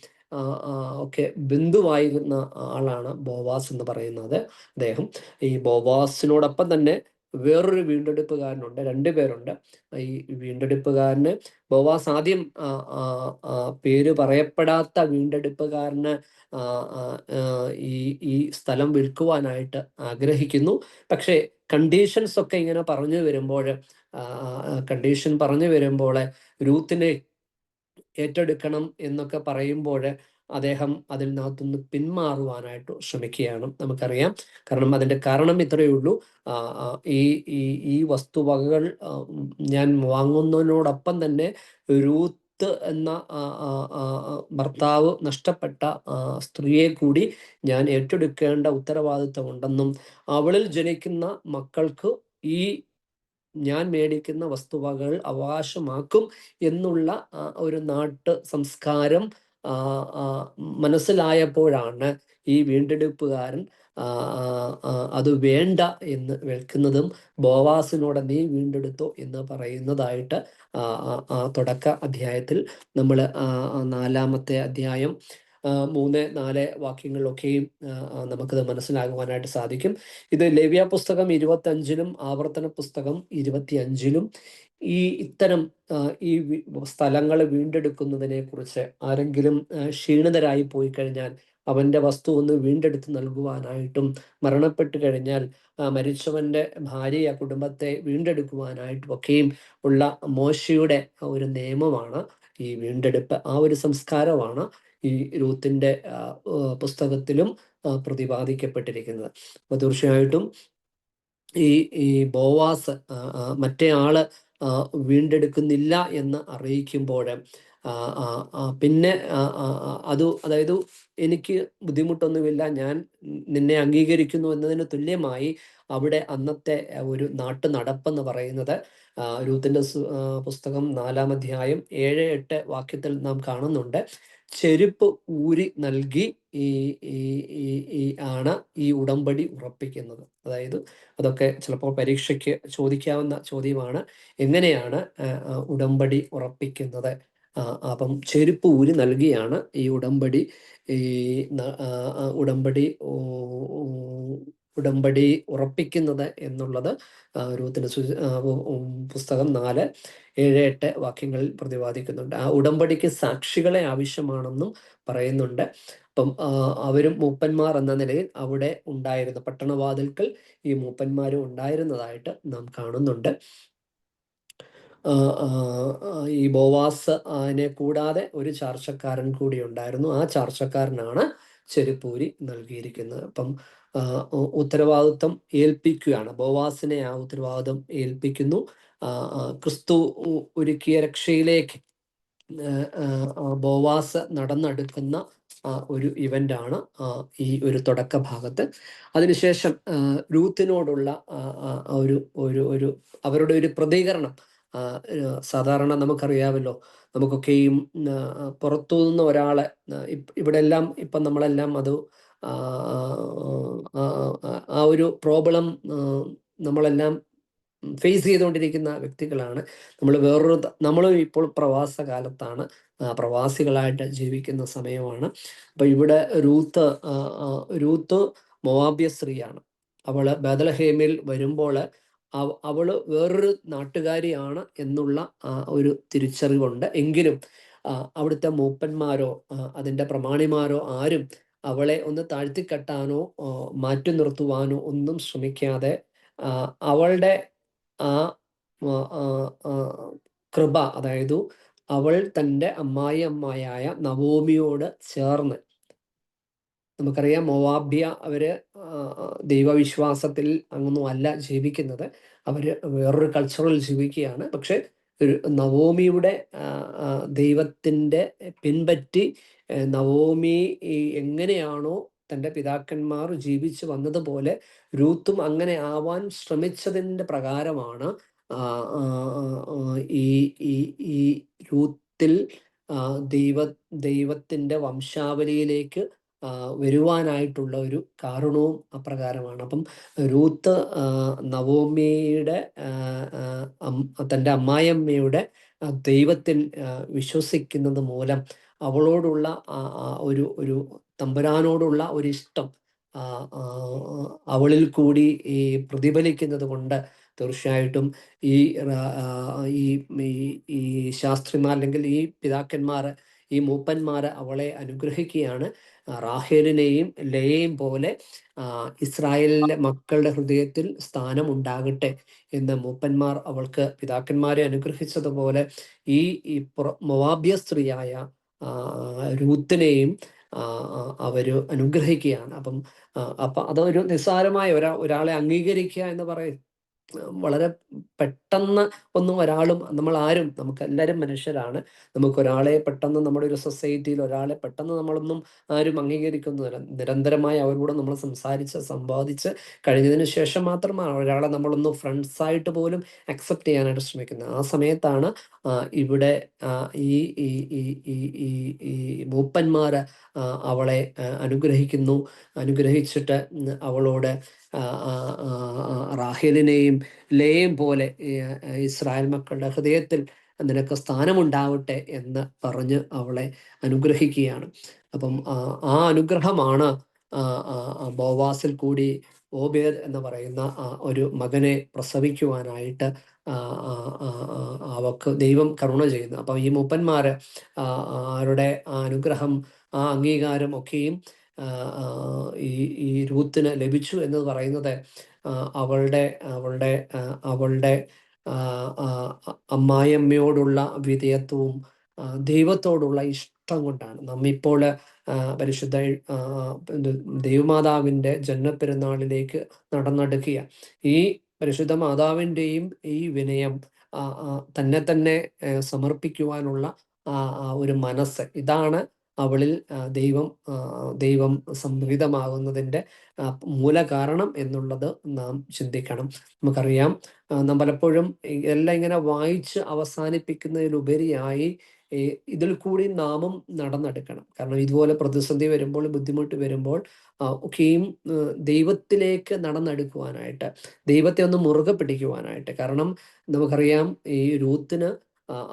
ഒക്കെ ബന്ധുവായിരുന്ന ആളാണ് ബോവാസ് എന്ന് പറയുന്നത്. അദ്ദേഹം ഈ ബോവാസിനോടൊപ്പം തന്നെ വേറൊരു വീണ്ടെടുപ്പുകാരനുണ്ട്. 2 പേരുണ്ട്. ഈ വീണ്ടെടുപ്പുകാരന് ബോവാസ് ആദ്യം പേര് പറയപ്പെടാത്ത വീണ്ടെടുപ്പുകാരന് ഈ സ്ഥലം വിൽക്കുവാനായിട്ട് ആഗ്രഹിക്കുന്നു. പക്ഷേ കണ്ടീഷൻസ് ഒക്കെ ഇങ്ങനെ പറഞ്ഞു വരുമ്പോൾ രൂത്തിനെ ഏറ്റെടുക്കണം എന്നൊക്കെ പറയുമ്പോൾ അദ്ദേഹം അതിൽ നിന്നകത്തുനിന്ന് പിന്മാറുവാനായിട്ട് ശ്രമിക്കുകയാണ്. നമുക്കറിയാം, കാരണം അതിൻ്റെ കാരണം ഇത്രയേ ഉള്ളൂ. ഈ വസ്തുവകകൾ ഞാൻ വാങ്ങുന്നതിനോടൊപ്പം തന്നെ രൂത്ത് എന്ന ഭർത്താവ് നഷ്ടപ്പെട്ട സ്ത്രീയെ കൂടി ഞാൻ ഏറ്റെടുക്കേണ്ട ഉത്തരവാദിത്വം ഉണ്ടെന്നും അവളിൽ ജനിക്കുന്ന മക്കൾക്ക് ഈ ഞാൻ മേടിക്കുന്ന വസ്തുവകകൾ അവകാശമാക്കും എന്നുള്ള ഒരു നാട്ട് സംസ്കാരം മനസ്സിലായപ്പോഴാണ് ഈ വീണ്ടെടുപ്പുകാരൻ അത് വേണ്ട എന്ന് വെക്കുന്നതും ബോവാസിനോട് നീ വീണ്ടെടുത്തോ എന്ന് പറയുന്നതായിട്ട് തുടക്ക അധ്യായത്തിൽ നമ്മൾ 4-ാമത്തെ അധ്യായം 3-4 വാക്യങ്ങളിലൊക്കെയും നമുക്കത് മനസ്സിലാകുവാനായിട്ട് സാധിക്കും. ഇത് ലേവ്യ പുസ്തകം 25-ലും ആവർത്തന പുസ്തകം 25-ലും ഇത്തരം ഈ സ്ഥലങ്ങൾ വീണ്ടെടുക്കുന്നതിനെ കുറിച്ച് ആരെങ്കിലും ക്ഷീണിതരായി പോയി കഴിഞ്ഞാൽ അവൻ്റെ വസ്തു ഒന്ന് വീണ്ടെടുത്ത് നൽകുവാനായിട്ടും മരണപ്പെട്ട് കഴിഞ്ഞാൽ മരിച്ചവൻ്റെ ഭാര്യയെ കുടുംബത്തെ വീണ്ടെടുക്കുവാനായിട്ടും ഒക്കെയും ഉള്ള മോശയുടെ ഒരു നിയമമാണ് ഈ വീണ്ടെടുപ്പ്. ആ ഒരു സംസ്കാരമാണ് ഈ രൂത്തിന്റെ പുസ്തകത്തിലും പ്രതിപാദിക്കപ്പെട്ടിരിക്കുന്നത്. അപ്പോൾ തീർച്ചയായിട്ടും ഈ ഈ ബോവാസ് മറ്റേ ആള് വീണ്ടെടുക്കുന്നില്ല എന്ന് അറിയിക്കുമ്പോൾ പിന്നെ അതായത് എനിക്ക് ബുദ്ധിമുട്ടൊന്നുമില്ല, ഞാൻ നിന്നെ അംഗീകരിക്കുന്നു എന്നതിന് തുല്യമായി അവിടെ അന്നത്തെ ഒരു നാട്ടു നടപ്പെന്ന് പറയുന്നത് രൂത്തിന്റെ പുസ്തകം 4-ാം അധ്യായം 7-8 വാക്യത്തിൽ നാം കാണുന്നുണ്ട്. ചെരുപ്പ് ഊരി നൽകി ഈ ഈ ഈ ഈ ആണ് ഈ ഉടമ്പടി ഉറപ്പിക്കുന്നത്. അതായത് അതൊക്കെ ചിലപ്പോൾ പരീക്ഷയ്ക്ക് ചോദിക്കാവുന്ന ചോദ്യമാണ്. എങ്ങനെയാണ് ഉടമ്പടി ഉറപ്പിക്കുന്നത്? അപ്പം ചെരുപ്പ് ഊരി നൽകിയാണ് ഈ ഉടമ്പടി ഉടമ്പടി ഉറപ്പിക്കുന്നത് എന്നുള്ളത് രൂത്തിന്റെ പുസ്തകം 4-7-8 വാക്യങ്ങളിൽ പ്രതിപാദിക്കുന്നുണ്ട്. ആ ഉടമ്പടിക്ക് സാക്ഷികളെ ആവശ്യമാണെന്നും പറയുന്നുണ്ട്. അപ്പം അവരും മൂപ്പന്മാർ എന്ന നിലയിൽ അവിടെ ഉണ്ടായിരുന്നു, പട്ടണവാതിൽക്കൽ ഈ മൂപ്പന്മാരും ഉണ്ടായിരുന്നതായിട്ട് നാം കാണുന്നുണ്ട്. ഈ ബോവാസ് അതിനെ കൂടാതെ ഒരു ചാർച്ചക്കാരൻ കൂടി ഉണ്ടായിരുന്നു. ആ ചാർച്ചക്കാരനാണ് ചെരുപ്പൂരി നൽകിയിരിക്കുന്നത്. അപ്പം ഉത്തരവാദിത്വം ഏൽപ്പിക്കുകയാണ്. ബോവാസിനെ ആ ഉത്തരവാദിത്വം ഏൽപ്പിക്കുന്നു. ക്രിസ്തു ഒരുക്കിയ രക്ഷയിലേക്ക് ബോവാസ് നടന്നെടുക്കുന്ന ഒരു ഇവൻ്റാണ് ഈ ഒരു തുടക്ക ഭാഗത്ത്. അതിനുശേഷം രൂത്തിനോടുള്ള ഒരു ഒരു ഒരു അവരുടെ ഒരു പ്രതികരണം സാധാരണ നമുക്കറിയാമല്ലോ, നമുക്കൊക്കെയും പുറത്തു നിന്ന് ഒരാളെ ഇവിടെ എല്ലാം ഇപ്പം നമ്മളെല്ലാം അത് ആ ഒരു പ്രോബ്ലം നമ്മളെല്ലാം ഫേസ് ചെയ്തുകൊണ്ടിരിക്കുന്ന വ്യക്തികളാണ്. നമ്മളും ഇപ്പോൾ പ്രവാസ കാലത്താണ്, പ്രവാസികളായിട്ട് ജീവിക്കുന്ന സമയമാണ്. അപ്പൊ ഇവിടെ രൂത്ത് മോവാബ്യ സ്ത്രീയാണ്. അവള് ബേത്ലഹേമിൽ വരുമ്പോൾ അവള് വേറൊരു നാട്ടുകാരിയാണ് എന്നുള്ള ഒരു തിരിച്ചറിവുണ്ട്. എങ്കിലും അവിടുത്തെ മൂപ്പന്മാരോ അതിൻ്റെ പ്രമാണിമാരോ ആരും അവളെ ഒന്ന് താഴ്ത്തിക്കെട്ടാനോ മാറ്റി നിർത്തുവാനോ ഒന്നും ശ്രമിക്കാതെ അവളുടെ ആ കൃപ, അതായത് അവൾ തൻ്റെ അമ്മായിയായ നവോമിയോട് ചേർന്ന്, നമുക്കറിയാം മോവാബ്യ അവര് ദൈവവിശ്വാസത്തിൽ അങ്ങൊന്നും അല്ല ജീവിക്കുന്നത്, അവര് വേറൊരു കൾച്ചറിൽ ജീവിക്കുകയാണ്. പക്ഷെ നവോമിയുടെ ദൈവത്തിൻ്റെ പിൻപറ്റി നവോമി എങ്ങനെയാണോ തൻ്റെ പിതാക്കന്മാർ ജീവിച്ചു വന്നതുപോലെ രൂത്തും അങ്ങനെ ആവാൻ ശ്രമിച്ചതിൻ്റെ പ്രകാരമാണ് ഈ ഈ ഈ രൂത്തിൽ ദൈവത്തിൻ്റെ വംശാവലിയിലേക്ക് വരുവാനായിട്ടുള്ള ഒരു കാരണവും അപ്രകാരമാണ്. അപ്പം രൂത്ത് നവോമിയുടെ തൻ്റെ അമ്മായിയമ്മയുടെ ദൈവത്തിൽ വിശ്വസിക്കുന്നത് മൂലം അവളോടുള്ള ഒരു ഒരു തമ്പുരാനോടുള്ള ഒരു ഇഷ്ടം അവളിൽ കൂടി ഈ പ്രതിഫലിക്കുന്നത് കൊണ്ട് തീർച്ചയായിട്ടും ഈ ശാസ്ത്രിമാർ അല്ലെങ്കിൽ ഈ പിതാക്കന്മാർ, ഈ മൂപ്പന്മാർ അവളെ അനുഗ്രഹിക്കുകയാണ്. റാഹേലിനെയും ലേയെയും പോലെ ഇസ്രായേലിലെ മക്കളുടെ ഹൃദയത്തിൽ സ്ഥാനം ഉണ്ടാകട്ടെ എന്ന് മൂപ്പന്മാർ അവൾക്ക് പിതാക്കന്മാരെ അനുഗ്രഹിച്ചതുപോലെ ഈ മോവാബ്യ സ്ത്രീയായ രൂത്തിനെയും അവര് അനുഗ്രഹിക്കുകയാണ്. അപ്പം അതൊരു നിസ്സാരമായ ഒരാളെ അംഗീകരിക്കുക എന്ന് പറയും വളരെ പെട്ടെന്ന് ഒന്നും ഒരാളും നമുക്ക് എല്ലാവരും മനുഷ്യരാണ്. നമുക്കൊരാളെ പെട്ടെന്ന് നമ്മുടെ ഒരു സൊസൈറ്റിയിൽ ഒരാളെ പെട്ടെന്ന് നമ്മളൊന്നും ആരും അംഗീകരിക്കുന്നില്ല. നിരന്തരമായി അവരോട് നമ്മൾ സംവാദിച്ച് കഴിഞ്ഞതിന് ശേഷം മാത്രമാണ് ഒരാളെ നമ്മളൊന്ന് ഫ്രണ്ട്സായിട്ട് പോലും അക്സെപ്റ്റ് ചെയ്യാനായിട്ട് ശ്രമിക്കുന്നത്. ആ സമയത്താണ് ഇവിടെ ഈ ഈ ഈ ഈ ഈ ഈ മൂപ്പന്മാര് അവളെ അനുഗ്രഹിച്ചിട്ട് അവളോട് റാഹേലിനെയും ലേയെയും പോലെ ഇസ്രായേൽ മക്കളുടെ ഹൃദയത്തിൽ നിനക്ക് സ്ഥാനമുണ്ടാവട്ടെ എന്ന് പറഞ്ഞ് അവളെ അനുഗ്രഹിക്കുകയാണ്. അപ്പം ആ അനുഗ്രഹമാണ് ബോവാസിൽ കൂടി ഓബേദ് എന്ന് പറയുന്ന ഒരു മകനെ പ്രസവിക്കുവാനായിട്ട് അവക്ക് ദൈവം കരുണ ചെയ്യുന്നു. അപ്പം ഈ മൂപ്പന്മാര് അവരുടെ അനുഗ്രഹം, അംഗീകാരം ഒക്കെയും ആ, ആ, ഈ ഈ രൂത്തിന് ലഭിച്ചു എന്ന് പറയുന്നത് ആ, അവളുടെ അവളുടെ ആ, അവളുടെ ആ, ആ, അമ്മായിയമ്മയോടുള്ള വിധേയത്വവും ദൈവത്തോടുള്ള ഇഷ്ടം കൊണ്ടാണ്. നമ്മിപ്പോൾ പരിശുദ്ധ ആ, ഇത് ദൈവമാതാവിൻ്റെ ജന്മപ്പെരുന്നാളിലേക്ക് നടന്നെടുക്കുക. ഈ പരിശുദ്ധ മാതാവിൻ്റെയും ഈ വിനയം, തന്നെ തന്നെ സമർപ്പിക്കുവാനുള്ള ഒരു മനസ്സ്, ഇതാണ് അവളിൽ ദൈവം സംപ്രീതമാകുന്നതിൻ്റെ മൂല കാരണം എന്നുള്ളത് നാം ചിന്തിക്കണം. നമുക്കറിയാം, നാം പലപ്പോഴും എല്ലാം ഇങ്ങനെ വായിച്ച് അവസാനിപ്പിക്കുന്നതിലുപരിയായി ഇതിൽ കൂടി നാമും നടന്നെടുക്കണം. കാരണം ഇതുപോലെ പ്രതിസന്ധി വരുമ്പോൾ, ബുദ്ധിമുട്ട് വരുമ്പോൾ ഒക്കെയും ദൈവത്തിലേക്ക് നടന്നെടുക്കുവാനായിട്ട്, ദൈവത്തെ ഒന്ന് മുറുകെ പിടിക്കുവാനായിട്ട്. കാരണം നമുക്കറിയാം, ഈ രൂത്തിന്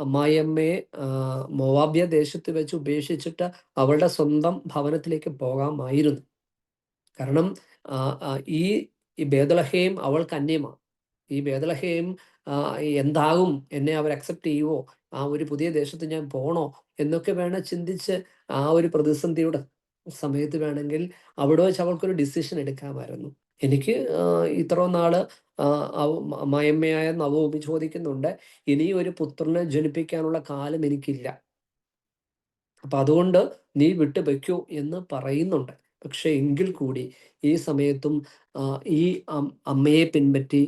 അമ്മായിയമ്മയെ മോവാബ്യ ദേശത്ത് വെച്ച് ഉപേക്ഷിച്ചിട്ട് അവളുടെ സ്വന്തം ഭവനത്തിലേക്ക് പോകാമായിരുന്നു. കാരണം ആ, ആ, ഈ ഈ ബേത്ലഹേം അവൾക്ക് അന്യമാണ്. ഈ ബേത്ലഹേം എന്താകും, എന്നെ അവർ അക്സെപ്റ്റ് ചെയ്യുവോ, ആ ഒരു പുതിയ ദേശത്ത് ഞാൻ പോണോ എന്നൊക്കെ വേണം ചിന്തിച്ച്, ആ ഒരു പ്രതിസന്ധിയുടെ സമയത്ത് വേണമെങ്കിൽ അവിടെ വെച്ച് അവൾക്കൊരു ഡിസിഷൻ എടുക്കാമായിരുന്നു. എനിക്ക് ഇത്ര നാള് അമ്മായിയമ്മയായ നവോമി ചോദിക്കുന്നുണ്ട്, ഇനി ഒരു പുത്രനെ ജനിപ്പിക്കാനുള്ള കാലം എനിക്കില്ല, അപ്പൊ അതുകൊണ്ട് നീ വിട്ടു വെക്കൂ എന്ന് പറയുന്നുണ്ട്. പക്ഷെ എങ്കിൽ കൂടി ഈ സമയത്തും ഈ അമ്മയെ പിൻപറ്റി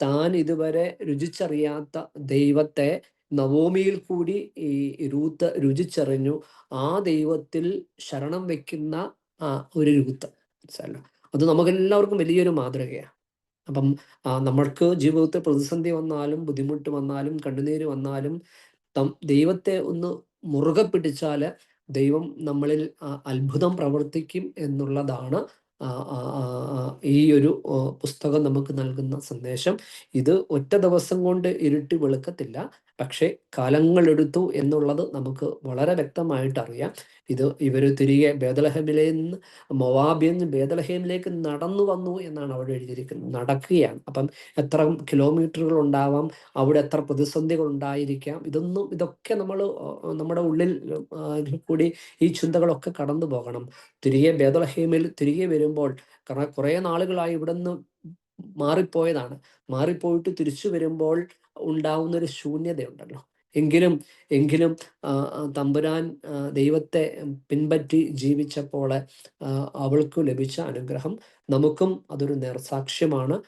താൻ ഇതുവരെ രുചിച്ചറിയാത്ത ദൈവത്തെ നവോമിയിൽ കൂടി ഈ രൂത്ത് രുചിച്ചറിഞ്ഞു. ആ ദൈവത്തിൽ ശരണം വെക്കുന്ന ഒരു രൂത്ത്, മനസ്സിലല്ലോ. അത് നമുക്കെല്ലാവർക്കും വലിയൊരു മാതൃകയാണ്. അപ്പം നമ്മൾക്ക് ജീവിതത്തിൽ പ്രതിസന്ധി വന്നാലും, ബുദ്ധിമുട്ട് വന്നാലും, കണ്ണുനീര് വന്നാലും ദൈവത്തെ ഒന്ന് മുറുകെ പിടിച്ചാൽ ദൈവം നമ്മളിൽ അത്ഭുതം പ്രവർത്തിക്കും എന്നുള്ളതാണ് ഈ ഒരു പുസ്തകം നമുക്ക് നൽകുന്ന സന്ദേശം. ഇത് ഒറ്റ ദിവസം കൊണ്ട് ഇരുട്ടി വെളുക്കത്തില്ല, പക്ഷേ കാലങ്ങളെടുത്തു എന്നുള്ളത് നമുക്ക് വളരെ വ്യക്തമായിട്ട് അറിയാം. ഇവർ തിരികെ ബേത്ലഹേമിലെ നിന്ന്, മൊവാബിൽ നിന്ന് ബേത്ലഹേമിലേക്ക് നടന്നു വന്നു എന്നാണ് അവിടെ എഴുതിയിരിക്കുന്നത്. നടക്കുകയാണ്. അപ്പം എത്ര കിലോമീറ്ററുകൾ ഉണ്ടാവാം, അവിടെ എത്ര പ്രതിസന്ധികൾ ഉണ്ടായിരിക്കാം, ഇതൊക്കെ നമ്മുടെ ഉള്ളിൽ കൂടി ഈ ചിന്തകളൊക്കെ കടന്നു പോകണം. തിരികെ ബേത്ലഹേമിൽ തിരികെ വരുമ്പോൾ, കാരണം കുറേ നാളുകളായി ഇവിടെ നിന്ന് മാറിപ്പോയതാണ്. മാറിപ്പോയിട്ട് തിരിച്ചു വരുമ്പോൾ ഉണ്ടാവുന്നൊരു ശൂന്യതയുണ്ടല്ലോ. എങ്കിലും തമ്പുരാൻ ദൈവത്തെ പിൻപറ്റി ജീവിച്ചപ്പോൾ അവൾക്ക് ലഭിച്ച അനുഗ്രഹം നമുക്കും അതൊരു നേർസാക്ഷ്യമാണ്.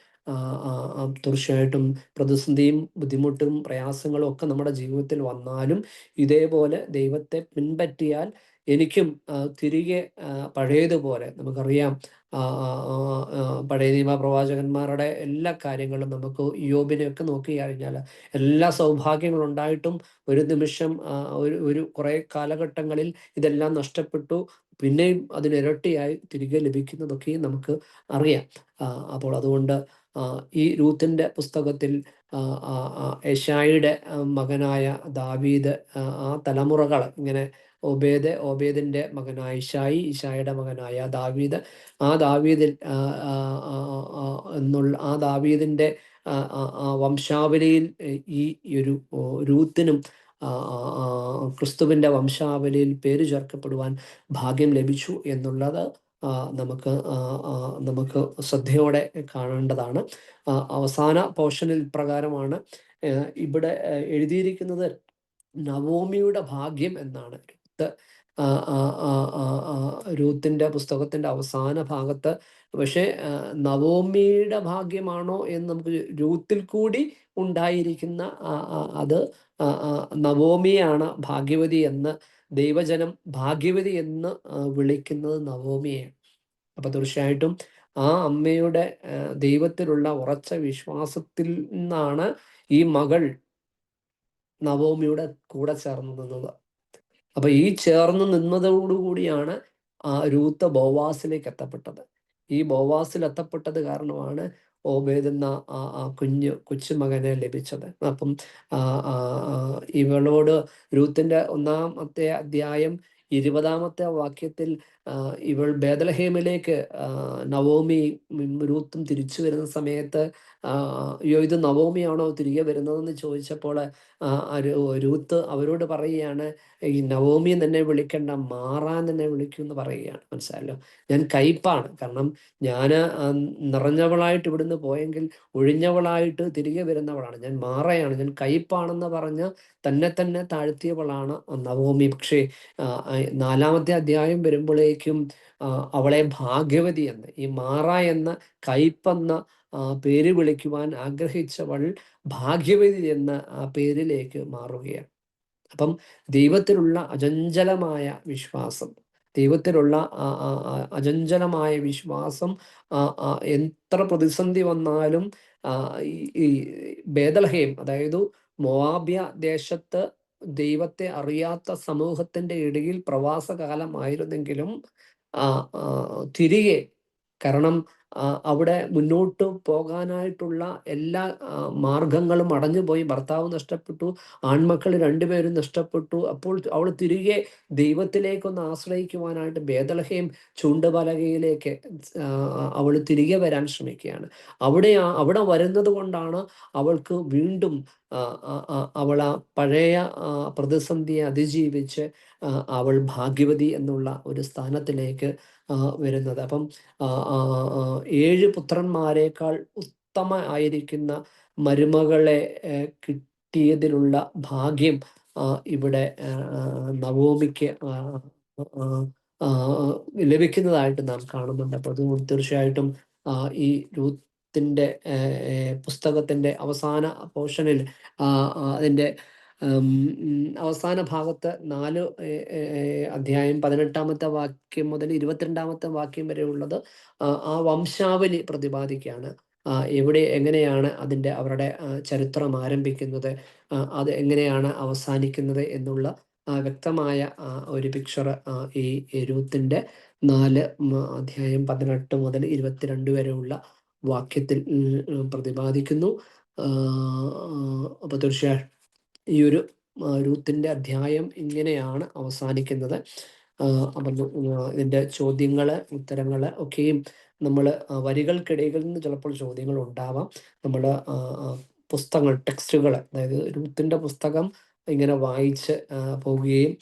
തീർച്ചയായിട്ടും പ്രതിസന്ധിയും ബുദ്ധിമുട്ടും പ്രയാസങ്ങളും ഒക്കെ നമ്മുടെ ജീവിതത്തിൽ വന്നാലും ഇതേപോലെ ദൈവത്തെ പിൻപറ്റിയാൽ എനിക്കും തിരികെ പഴയതുപോലെ, നമുക്കറിയാം, പഴയ നിയമ പ്രവാചകന്മാരുടെ എല്ലാ കാര്യങ്ങളും നമുക്ക് യോബിനെയൊക്കെ നോക്കി കഴിഞ്ഞാൽ എല്ലാ സൗഭാഗ്യങ്ങളും ഉണ്ടായിട്ടും ഒരു നിമിഷം ഒരു കുറേ കാലഘട്ടങ്ങളിൽ ഇതെല്ലാം നഷ്ടപ്പെട്ടു. പിന്നെയും അതിനിരട്ടിയായി തിരികെ ലഭിക്കുന്നതൊക്കെയും നമുക്ക് അറിയാം. അപ്പോൾ അതുകൊണ്ട് ഈ രൂത്തിന്റെ പുസ്തകത്തിൽ യെശായിയുടെ മകനായ ദാവീദ്, ആ തലമുറകൾ ഇങ്ങനെ ഓബേദിന്റെ മകനായ ഇശായിയുടെ മകനായ ദാവീദ്, ആ ദാവീദിൽ എന്നുള്ള ആ ദാവീദിന്റെ വംശാവലിയിൽ ഈ ഒരു രൂത്തിനും ക്രിസ്തുവിന്റെ വംശാവലിയിൽ പേര് ചേർക്കപ്പെടുവാൻ ഭാഗ്യം ലഭിച്ചു എന്നുള്ളത് നമുക്ക് ശ്രദ്ധയോടെ കാണേണ്ടതാണ്. അവസാന പോർഷനിൽ പ്രകാരമാണ് ഇവിടെ എഴുതിയിരിക്കുന്നത്, നവോമിയുടെ ഭാഗ്യം എന്നാണ്. രൂത്തിന്റെ പുസ്തകത്തിന്റെ അവസാന ഭാഗത്ത്. പക്ഷെ നവോമിയുടെ ഭാഗ്യമാണോ എന്ന് നമുക്ക് രൂത്തിൽ കൂടി ഉണ്ടായിരിക്കുന്ന അത് നവോമിയാണ് ഭാഗ്യവതി എന്ന്, ദൈവജനം ഭാഗ്യവതി എന്ന് വിളിക്കുന്നത് നവോമിയെയാണ്. അപ്പൊ തീർച്ചയായിട്ടും ആ അമ്മയുടെ ദൈവത്തിലുള്ള ഉറച്ച വിശ്വാസത്തിൽ നിന്നാണ് ഈ മകൾ നവോമിയുടെ കൂടെ ചേർന്ന് നിന്നത്. അപ്പൊ ഈ ചേർന്ന് നിന്നതോടുകൂടിയാണ് രൂത്ത് ബോവാസിലേക്ക് എത്തപ്പെട്ടത്. ഈ ബോവാസിൽ എത്തപ്പെട്ടത് കാരണമാണ് ഓബേദ് എന്ന കൊച്ചുമകനെ ലഭിച്ചത്. അപ്പം ഇവളോട് രൂത്തിന്റെ 1-ാമത്തെ അധ്യായം 20-ാമത്തെ വാക്യത്തിൽ ഇവൾ ബേത്ലഹേമിലേക്ക്, നവോമി രൂത്തും തിരിച്ചു വരുന്ന സമയത്ത് അയ്യോ ഇത് നവോമിയാണോ തിരികെ വരുന്നതെന്ന് ചോദിച്ചപ്പോൾ രൂത്ത് അവരോട് പറയുകയാണ്, ഈ നവോമി തന്നെ വിളിക്കണ്ട, മാറാൻ തന്നെ വിളിക്കൂ എന്ന് പറയുകയാണ്. മനസ്സിലായല്ലോ, ഞാൻ കയ്പാണ്, കാരണം ഞാൻ നിറഞ്ഞവളായിട്ട് ഇവിടുന്ന് പോയെങ്കിൽ ഒഴിഞ്ഞവളായിട്ട് തിരികെ വരുന്നവളാണ്, ഞാൻ മാറയാണ്, ഞാൻ കയ്പാണെന്ന് പറഞ്ഞ് തന്നെ താഴ്ത്തിയവളാണ് നവോമി. പക്ഷേ 4-ാമത്തെ അധ്യായം വരുമ്പോഴേക്കും അവളെ ഭാഗ്യവതി എന്ന്, ഈ മാറ എന്ന കയ്പെന്ന പേര് വിളിക്കുവാൻ ആഗ്രഹിച്ചവൾ ഭാഗ്യവതി എന്ന ആ പേരിലേക്ക് മാറുകയാണ്. അപ്പം ദൈവത്തിലുള്ള അചഞ്ചലമായ വിശ്വാസം, ദൈവത്തിലുള്ള അചഞ്ചലമായ വിശ്വാസം എത്ര പ്രതിസന്ധി വന്നാലും ഈ ബേദൽഹേം, അതായത് മോവാബ്യ ദേശത്ത് ദൈവത്തെ അറിയാത്ത സമൂഹത്തിന്റെ ഇടയിൽ പ്രവാസകാലമായിരുന്നെങ്കിലും തിരികെ, കാരണം അവിടെ മുന്നോട്ട് പോകാനായിട്ടുള്ള എല്ലാ മാർഗങ്ങളും അടഞ്ഞുപോയി, ഭർത്താവ് നഷ്ടപ്പെട്ടു, ആൺമക്കൾ 2 പേരും നഷ്ടപ്പെട്ടു. അപ്പോൾ അവൾ തിരികെ ദൈവത്തിലേക്കൊന്ന് ആശ്രയിക്കുവാനായിട്ട് ബേദൽഹേം ചൂണ്ടുപലകയിലേക്ക് അവൾ തിരികെ വരാൻ ശ്രമിക്കുകയാണ്. അവിടെ വരുന്നത് കൊണ്ടാണ് അവൾക്ക് വീണ്ടും അവൾ ആ പഴയ പ്രതിസന്ധിയെ അതിജീവിച്ച് അവൾ ഭാഗ്യവതി എന്നുള്ള ഒരു സ്ഥാനത്തിലേക്ക് വരുന്നത്. അപ്പം 7 പുത്രന്മാരെക്കാൾ ഉത്തമ ആയിരിക്കുന്ന മരുമകളെ കിട്ടിയതിലുള്ള ഭാഗ്യം ഇവിടെ നവോമിക്ക് ലഭിക്കുന്നതായിട്ട് നാം കാണുന്നുണ്ട്. അപ്പോൾ അതുകൊണ്ട് തീർച്ചയായിട്ടും ഈ രൂത്തിന്റെ പുസ്തകത്തിന്റെ അവസാന പോർഷനിൽ അതിൻ്റെ അവസാന ഭാഗത്ത് 4 അധ്യായം 18-ാമത്തെ വാക്യം മുതൽ 22-ാമത്തെ വാക്യം വരെ ഉള്ളത് ആ വംശാവലി പ്രതിപാദിക്കുകയാണ്. എങ്ങനെയാണ് അവരുടെ ചരിത്രം ആരംഭിക്കുന്നത്, അത് എങ്ങനെയാണ് അവസാനിക്കുന്നത് എന്നുള്ള വ്യക്തമായ ഒരു പിക്ചർ ഈ രൂത്തിന്റെ 4 അധ്യായം 18 മുതൽ 22 വരെയുള്ള വാക്യത്തിൽ പ്രതിപാദിക്കുന്നു. അപ്പൊ തീർച്ചയായും ഈ ഒരു രൂത്തിന്റെ അധ്യായം ഇങ്ങനെയാണ് അവസാനിക്കുന്നത്. അപ്പം ഇതിന്റെ ചോദ്യങ്ങള് ഉത്തരങ്ങള് ഒക്കെയും നമ്മൾ വരികൾക്കിടയിൽ നിന്ന് ചിലപ്പോൾ ചോദ്യങ്ങൾ ഉണ്ടാവാം. നമ്മൾ പുസ്തകങ്ങൾ, ടെക്സ്റ്റുകൾ, അതായത് രൂത്തിന്റെ പുസ്തകം ഇങ്ങനെ വായിച്ച് പോവുകയും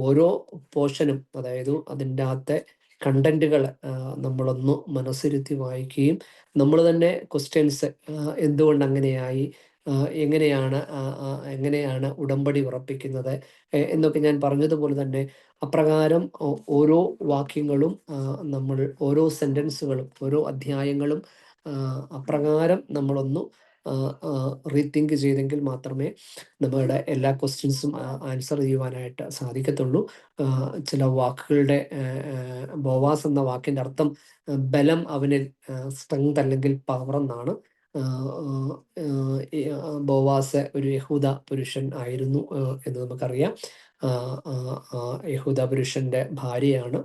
ഓരോ പോർഷനും, അതായത് അതിൻ്റെ അകത്തെ കണ്ടന്റുകൾ നമ്മളൊന്ന് മനസ്സിരുത്തി വായിക്കുകയും നമ്മൾ തന്നെ ക്വസ്റ്റ്യൻസ്, എന്തുകൊണ്ട് അങ്ങനെയായി, എങ്ങനെയാണ് ഉടമ്പടി ഉറപ്പിക്കുന്നത് എന്നൊക്കെ ഞാൻ പറഞ്ഞതുപോലെ തന്നെ അപ്രകാരം ഓരോ വാക്യങ്ങളും നമ്മൾ ഓരോ സെന്റൻസുകളും ഓരോ അധ്യായങ്ങളും അപ്രകാരം നമ്മളൊന്ന് റീതിങ്ക് ചെയ്തെങ്കിൽ മാത്രമേ നമ്മുടെ എല്ലാ ക്വസ്റ്റ്യൻസും ആൻസർ ചെയ്യുവാനായിട്ട് സാധിക്കത്തുള്ളൂ. ചില വാക്കുകളുടെ ബോവാസ് എന്ന വാക്കിന്റെ അർത്ഥം ബലം അവനിൽ, സ്ട്രെങ്ത് അല്ലെങ്കിൽ പവർ എന്നാണ്. ബോവാസ് ഒരു യഹൂദ പുരുഷൻ ആയിരുന്നു എന്ന് നമുക്കറിയാം. യഹൂദ പുരുഷന്റെ ഭാര്യയാണ്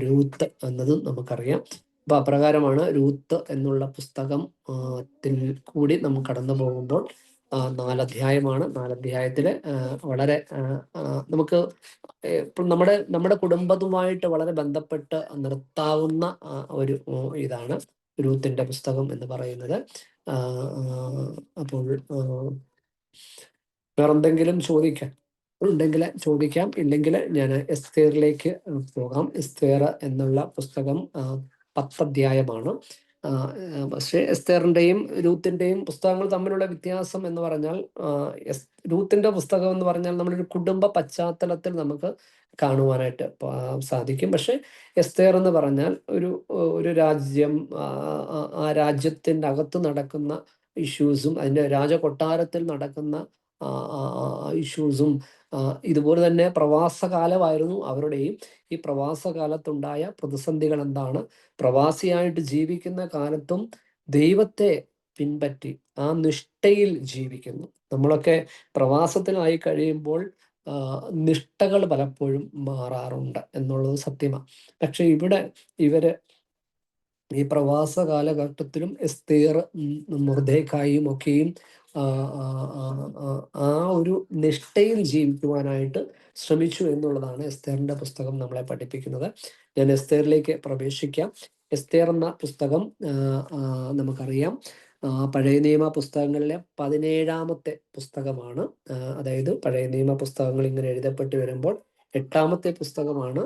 രൂത്ത് എന്നതും നമുക്കറിയാം. അപ്പൊ അപ്രകാരമാണ് രൂത്ത് എന്നുള്ള പുസ്തകം കൂടി നമുക്ക് കടന്നു പോകുമ്പോൾ 4 അധ്യായമാണ്. 4 അധ്യായത്തില് വളരെ നമുക്ക് നമ്മുടെ കുടുംബവുമായിട്ട് വളരെ ബന്ധപ്പെട്ട് നിർത്താവുന്ന ഒരു ഇതാണ് രൂത്തിന്റെ പുസ്തകം എന്ന് പറയുന്നത്. അപ്പോൾ വേറെന്തെങ്കിലും ഉണ്ടെങ്കിൽ ചോദിക്കാം, ഇല്ലെങ്കിൽ ഞാൻ എസ്തേറിലേക്ക് പോകാം. എസ്തേർ എന്നുള്ള പുസ്തകം 10 അധ്യായമാണ്. പക്ഷേ എസ്തേറിന്റെയും രൂത്തിന്റെയും പുസ്തകങ്ങൾ തമ്മിലുള്ള വ്യത്യാസം എന്ന് പറഞ്ഞാൽ, രൂത്തിന്റെ പുസ്തകം എന്ന് പറഞ്ഞാൽ നമ്മളൊരു കുടുംബ പശ്ചാത്തലത്തിൽ നമുക്ക് കാണുവാനായിട്ട് സാധിക്കും. പക്ഷെ എസ്തേർ എന്ന് പറഞ്ഞാൽ ഒരു രാജ്യം, ആ രാജ്യത്തിൻ്റെ അകത്ത് നടക്കുന്ന ഇഷ്യൂസും അതിൻ്റെ രാജകൊട്ടാരത്തിൽ നടക്കുന്ന ഇഷ്യൂസും, ഇതുപോലെ തന്നെ പ്രവാസകാലമായിരുന്നു അവരുടെയും. ഈ പ്രവാസകാലത്തുണ്ടായ പ്രതിസന്ധികൾ എന്താണ്, പ്രവാസിയായിട്ട് ജീവിക്കുന്ന കാലത്തും ദൈവത്തെ പിൻപറ്റി ആ നിഷ്ഠയിൽ ജീവിക്കുന്നു. നമ്മളൊക്കെ പ്രവാസത്തിലായി കഴിയുമ്പോൾ നിഷ്ഠകൾ പലപ്പോഴും മാറാറുണ്ട് എന്നുള്ളത് സത്യമാണ്. പക്ഷെ ഇവിടെ ഈ പ്രവാസ കാലഘട്ടത്തിലും എസ്തേർ, മൊർദെഖായിയും ഒക്കെയും ആ ഒരു നിഷ്ഠയിൽ ജീവിക്കുവാനായിട്ട് ശ്രമിച്ചു എന്നുള്ളതാണ് എസ്തേറിന്റെ പുസ്തകം നമ്മളെ പഠിപ്പിക്കുന്നത്. ഞാൻ എസ്തേറിലേക്ക് പ്രവേശിക്കാം. എസ്തേർ എന്ന പുസ്തകം നമുക്കറിയാം പഴയ നിയമ പുസ്തകങ്ങളിലെ 17ാമത്തെ പുസ്തകമാണ്. അതായത് പഴയ നിയമ പുസ്തകങ്ങൾ ഇങ്ങനെ എഴുതപ്പെട്ട് വരുമ്പോൾ 8ാമത്തെ പുസ്തകമാണ്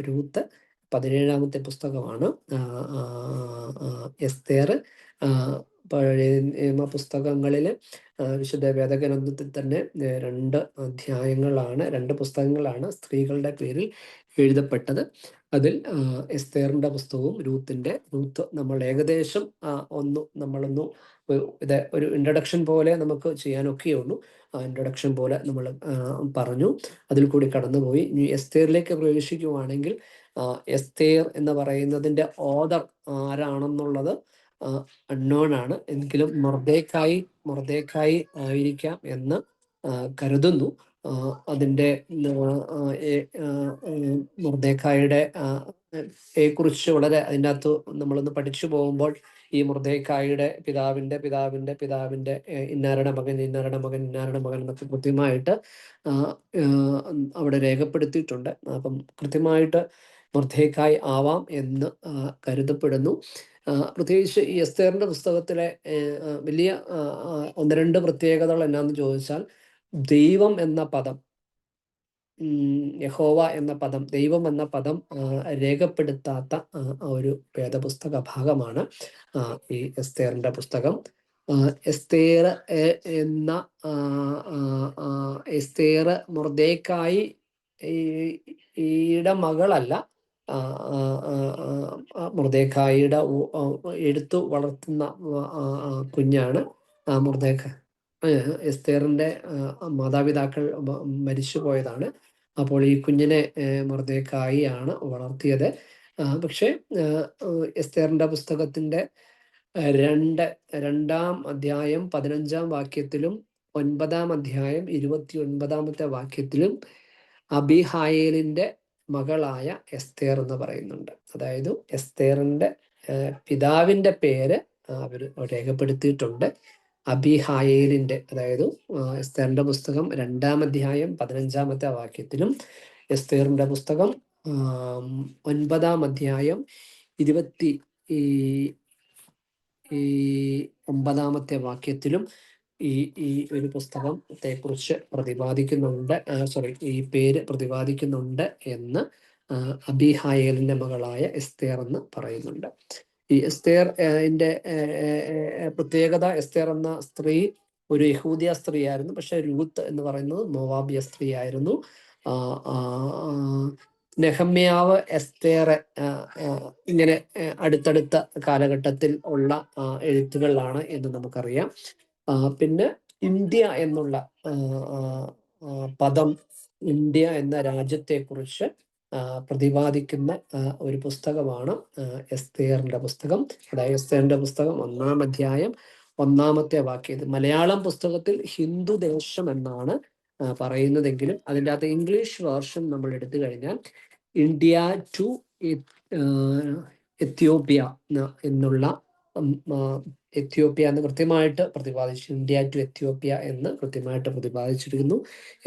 രൂത്ത്, 17ാമത്തെ പുസ്തകമാണ് എസ്തേർ. പഴയ നിയമ പുസ്തകങ്ങളിൽ വിശുദ്ധ വേദഗ്രന്ഥത്തിൽ തന്നെ 2 അധ്യായങ്ങളാണ്, 2 പുസ്തകങ്ങളാണ് സ്ത്രീകളുടെ പേരിൽ എഴുതപ്പെട്ടത്. അതിൽ എസ്തേറിൻ്റെ പുസ്തകവും രൂത്ത് നമ്മൾ ഏകദേശം നമ്മളൊന്ന് ഇത് ഒരു ഇൻട്രഡക്ഷൻ പോലെ നമുക്ക് ചെയ്യാനൊക്കെയുള്ളൂ. ആ ഇൻട്രഡക്ഷൻ പോലെ നമ്മൾ പറഞ്ഞു, അതിൽ കൂടി കടന്നുപോയി. ഇനി എസ്തേറിലേക്ക് പ്രവേശിക്കുവാണെങ്കിൽ എസ്തേർ എന്ന് പറയുന്നതിൻ്റെ ഓദർ ആരാണെന്നുള്ളത് അൺനോൺ ആണ്. എങ്കിലും മൊർദെഖായി ആയിരിക്കാം എന്ന് കരുതുന്നു. അതിൻ്റെ മൊർദെഖായിയുടെ കുറിച്ച് വളരെ അതിൻ്റെ അകത്ത് നമ്മളൊന്ന് പഠിച്ചു പോകുമ്പോൾ ഈ മൊർദെഖായിയുടെ പിതാവിൻ്റെ ഇന്നാരുടെ മകൻ എന്നൊക്കെ കൃത്യമായിട്ട് അവിടെ രേഖപ്പെടുത്തിയിട്ടുണ്ട്. അപ്പം കൃത്യമായിട്ട് മൊർദെഖായി ആവാം എന്ന് കരുതപ്പെടുന്നു. പ്രത്യേകിച്ച് ഈ എസ്തേറിൻ്റെ പുസ്തകത്തിലെ വലിയ 1-2 പ്രത്യേകതകൾ എന്നാന്ന് ചോദിച്ചാൽ, ദൈവം എന്ന പദം, യഹോവ എന്ന പദം, ദൈവം എന്ന പദം രേഖപ്പെടുത്താത്ത ഒരു വേദപുസ്തക ഭാഗമാണ് ഈ എസ്തേറിൻ്റെ പുസ്തകം. എസ്തേർ എന്ന എസ്തേർ മൊർദെഖായിയുടെ മകളല്ല, മൊർദെഖായിയുടെ എടുത്തു വളർത്തുന്ന കുഞ്ഞാണ് എസ്തേറിൻ്റെ മാതാപിതാക്കൾ മരിച്ചു പോയതാണ്. അപ്പോൾ ഈ കുഞ്ഞിനെ മൊർദെഖായി ആണ് വളർത്തിയത്. പക്ഷേ എസ്തേറിൻ്റെ പുസ്തകത്തിൻ്റെ 2-ാം അധ്യായം 15-ാം വാക്യത്തിലും 9-ാം അധ്യായം 29-ാമത്തെ വാക്യത്തിലും അബിഹായേലിൻ്റെ മകളായ എസ്തേർ എന്ന് പറയുന്നുണ്ട്. അതായത് എസ്തേറിൻ്റെ പിതാവിൻ്റെ പേര് അവർ രേഖപ്പെടുത്തിയിട്ടുണ്ട്, അബിഹായേലിൻ്റെ. അതായത് എസ്തേറിൻ്റെ പുസ്തകം 2-ാം അധ്യായം 15-ാമത്തെ വാക്യത്തിലും എസ്തേറിൻ്റെ പുസ്തകം 9-ാം അധ്യായം 29-ാമത്തെ വാക്യത്തിലും ഈ ഒരു പുസ്തകത്തെ കുറിച്ച് പ്രതിപാദിക്കുന്നുണ്ട്, ഈ പേര് പ്രതിപാദിക്കുന്നുണ്ട് എന്ന് അബിഹായേലിൻ്റെ മകളായ എസ്തേർ എന്ന് പറയുന്നുണ്ട്. ഈ എസ്തേറിൻ്റെ പ്രത്യേകത, എസ്തേർ എന്ന സ്ത്രീ ഒരു യഹൂദിയ സ്ത്രീയായിരുന്നു. പക്ഷെ രൂത്ത് എന്ന് പറയുന്നത് മോവാബിയ സ്ത്രീ ആയിരുന്നു. നെഹമ്യാവ്, എസ്തേർ ഇങ്ങനെ അടുത്തടുത്ത കാലഘട്ടത്തിൽ ഉള്ള എഴുത്തുകളിലാണ് എന്ന് നമുക്കറിയാം. പിന്നെ ഇന്ത്യ എന്നുള്ള പദം, ഇന്ത്യ എന്ന രാജ്യത്തെക്കുറിച്ച് പ്രതിപാദിക്കുന്ന ഒരു പുസ്തകമാണ് എസ്തേറിൻ്റെ പുസ്തകം. അതായത് എസ്തേറിൻ്റെ പുസ്തകം 1-ാം അധ്യായം 1-ാമത്തെ വാക്യം. ഇത് മലയാളം പുസ്തകത്തിൽ ഹിന്ദു ദേശം എന്നാണ് പറയുന്നതെങ്കിലും അതിൻ്റെ അകത്ത് ഇംഗ്ലീഷ് വേർഷൻ നമ്മൾ എടുത്തു കഴിഞ്ഞാൽ ഇന്ത്യ ടു എത്യോപ്യ എന്നുള്ള എത്യോപ്യ എന്ന് കൃത്യമായിട്ട് പ്രതിപാദിച്ചു. ഇന്ത്യ ടു എത്യോപ്യ എന്ന് കൃത്യമായിട്ട് പ്രതിപാദിച്ചിരിക്കുന്നു.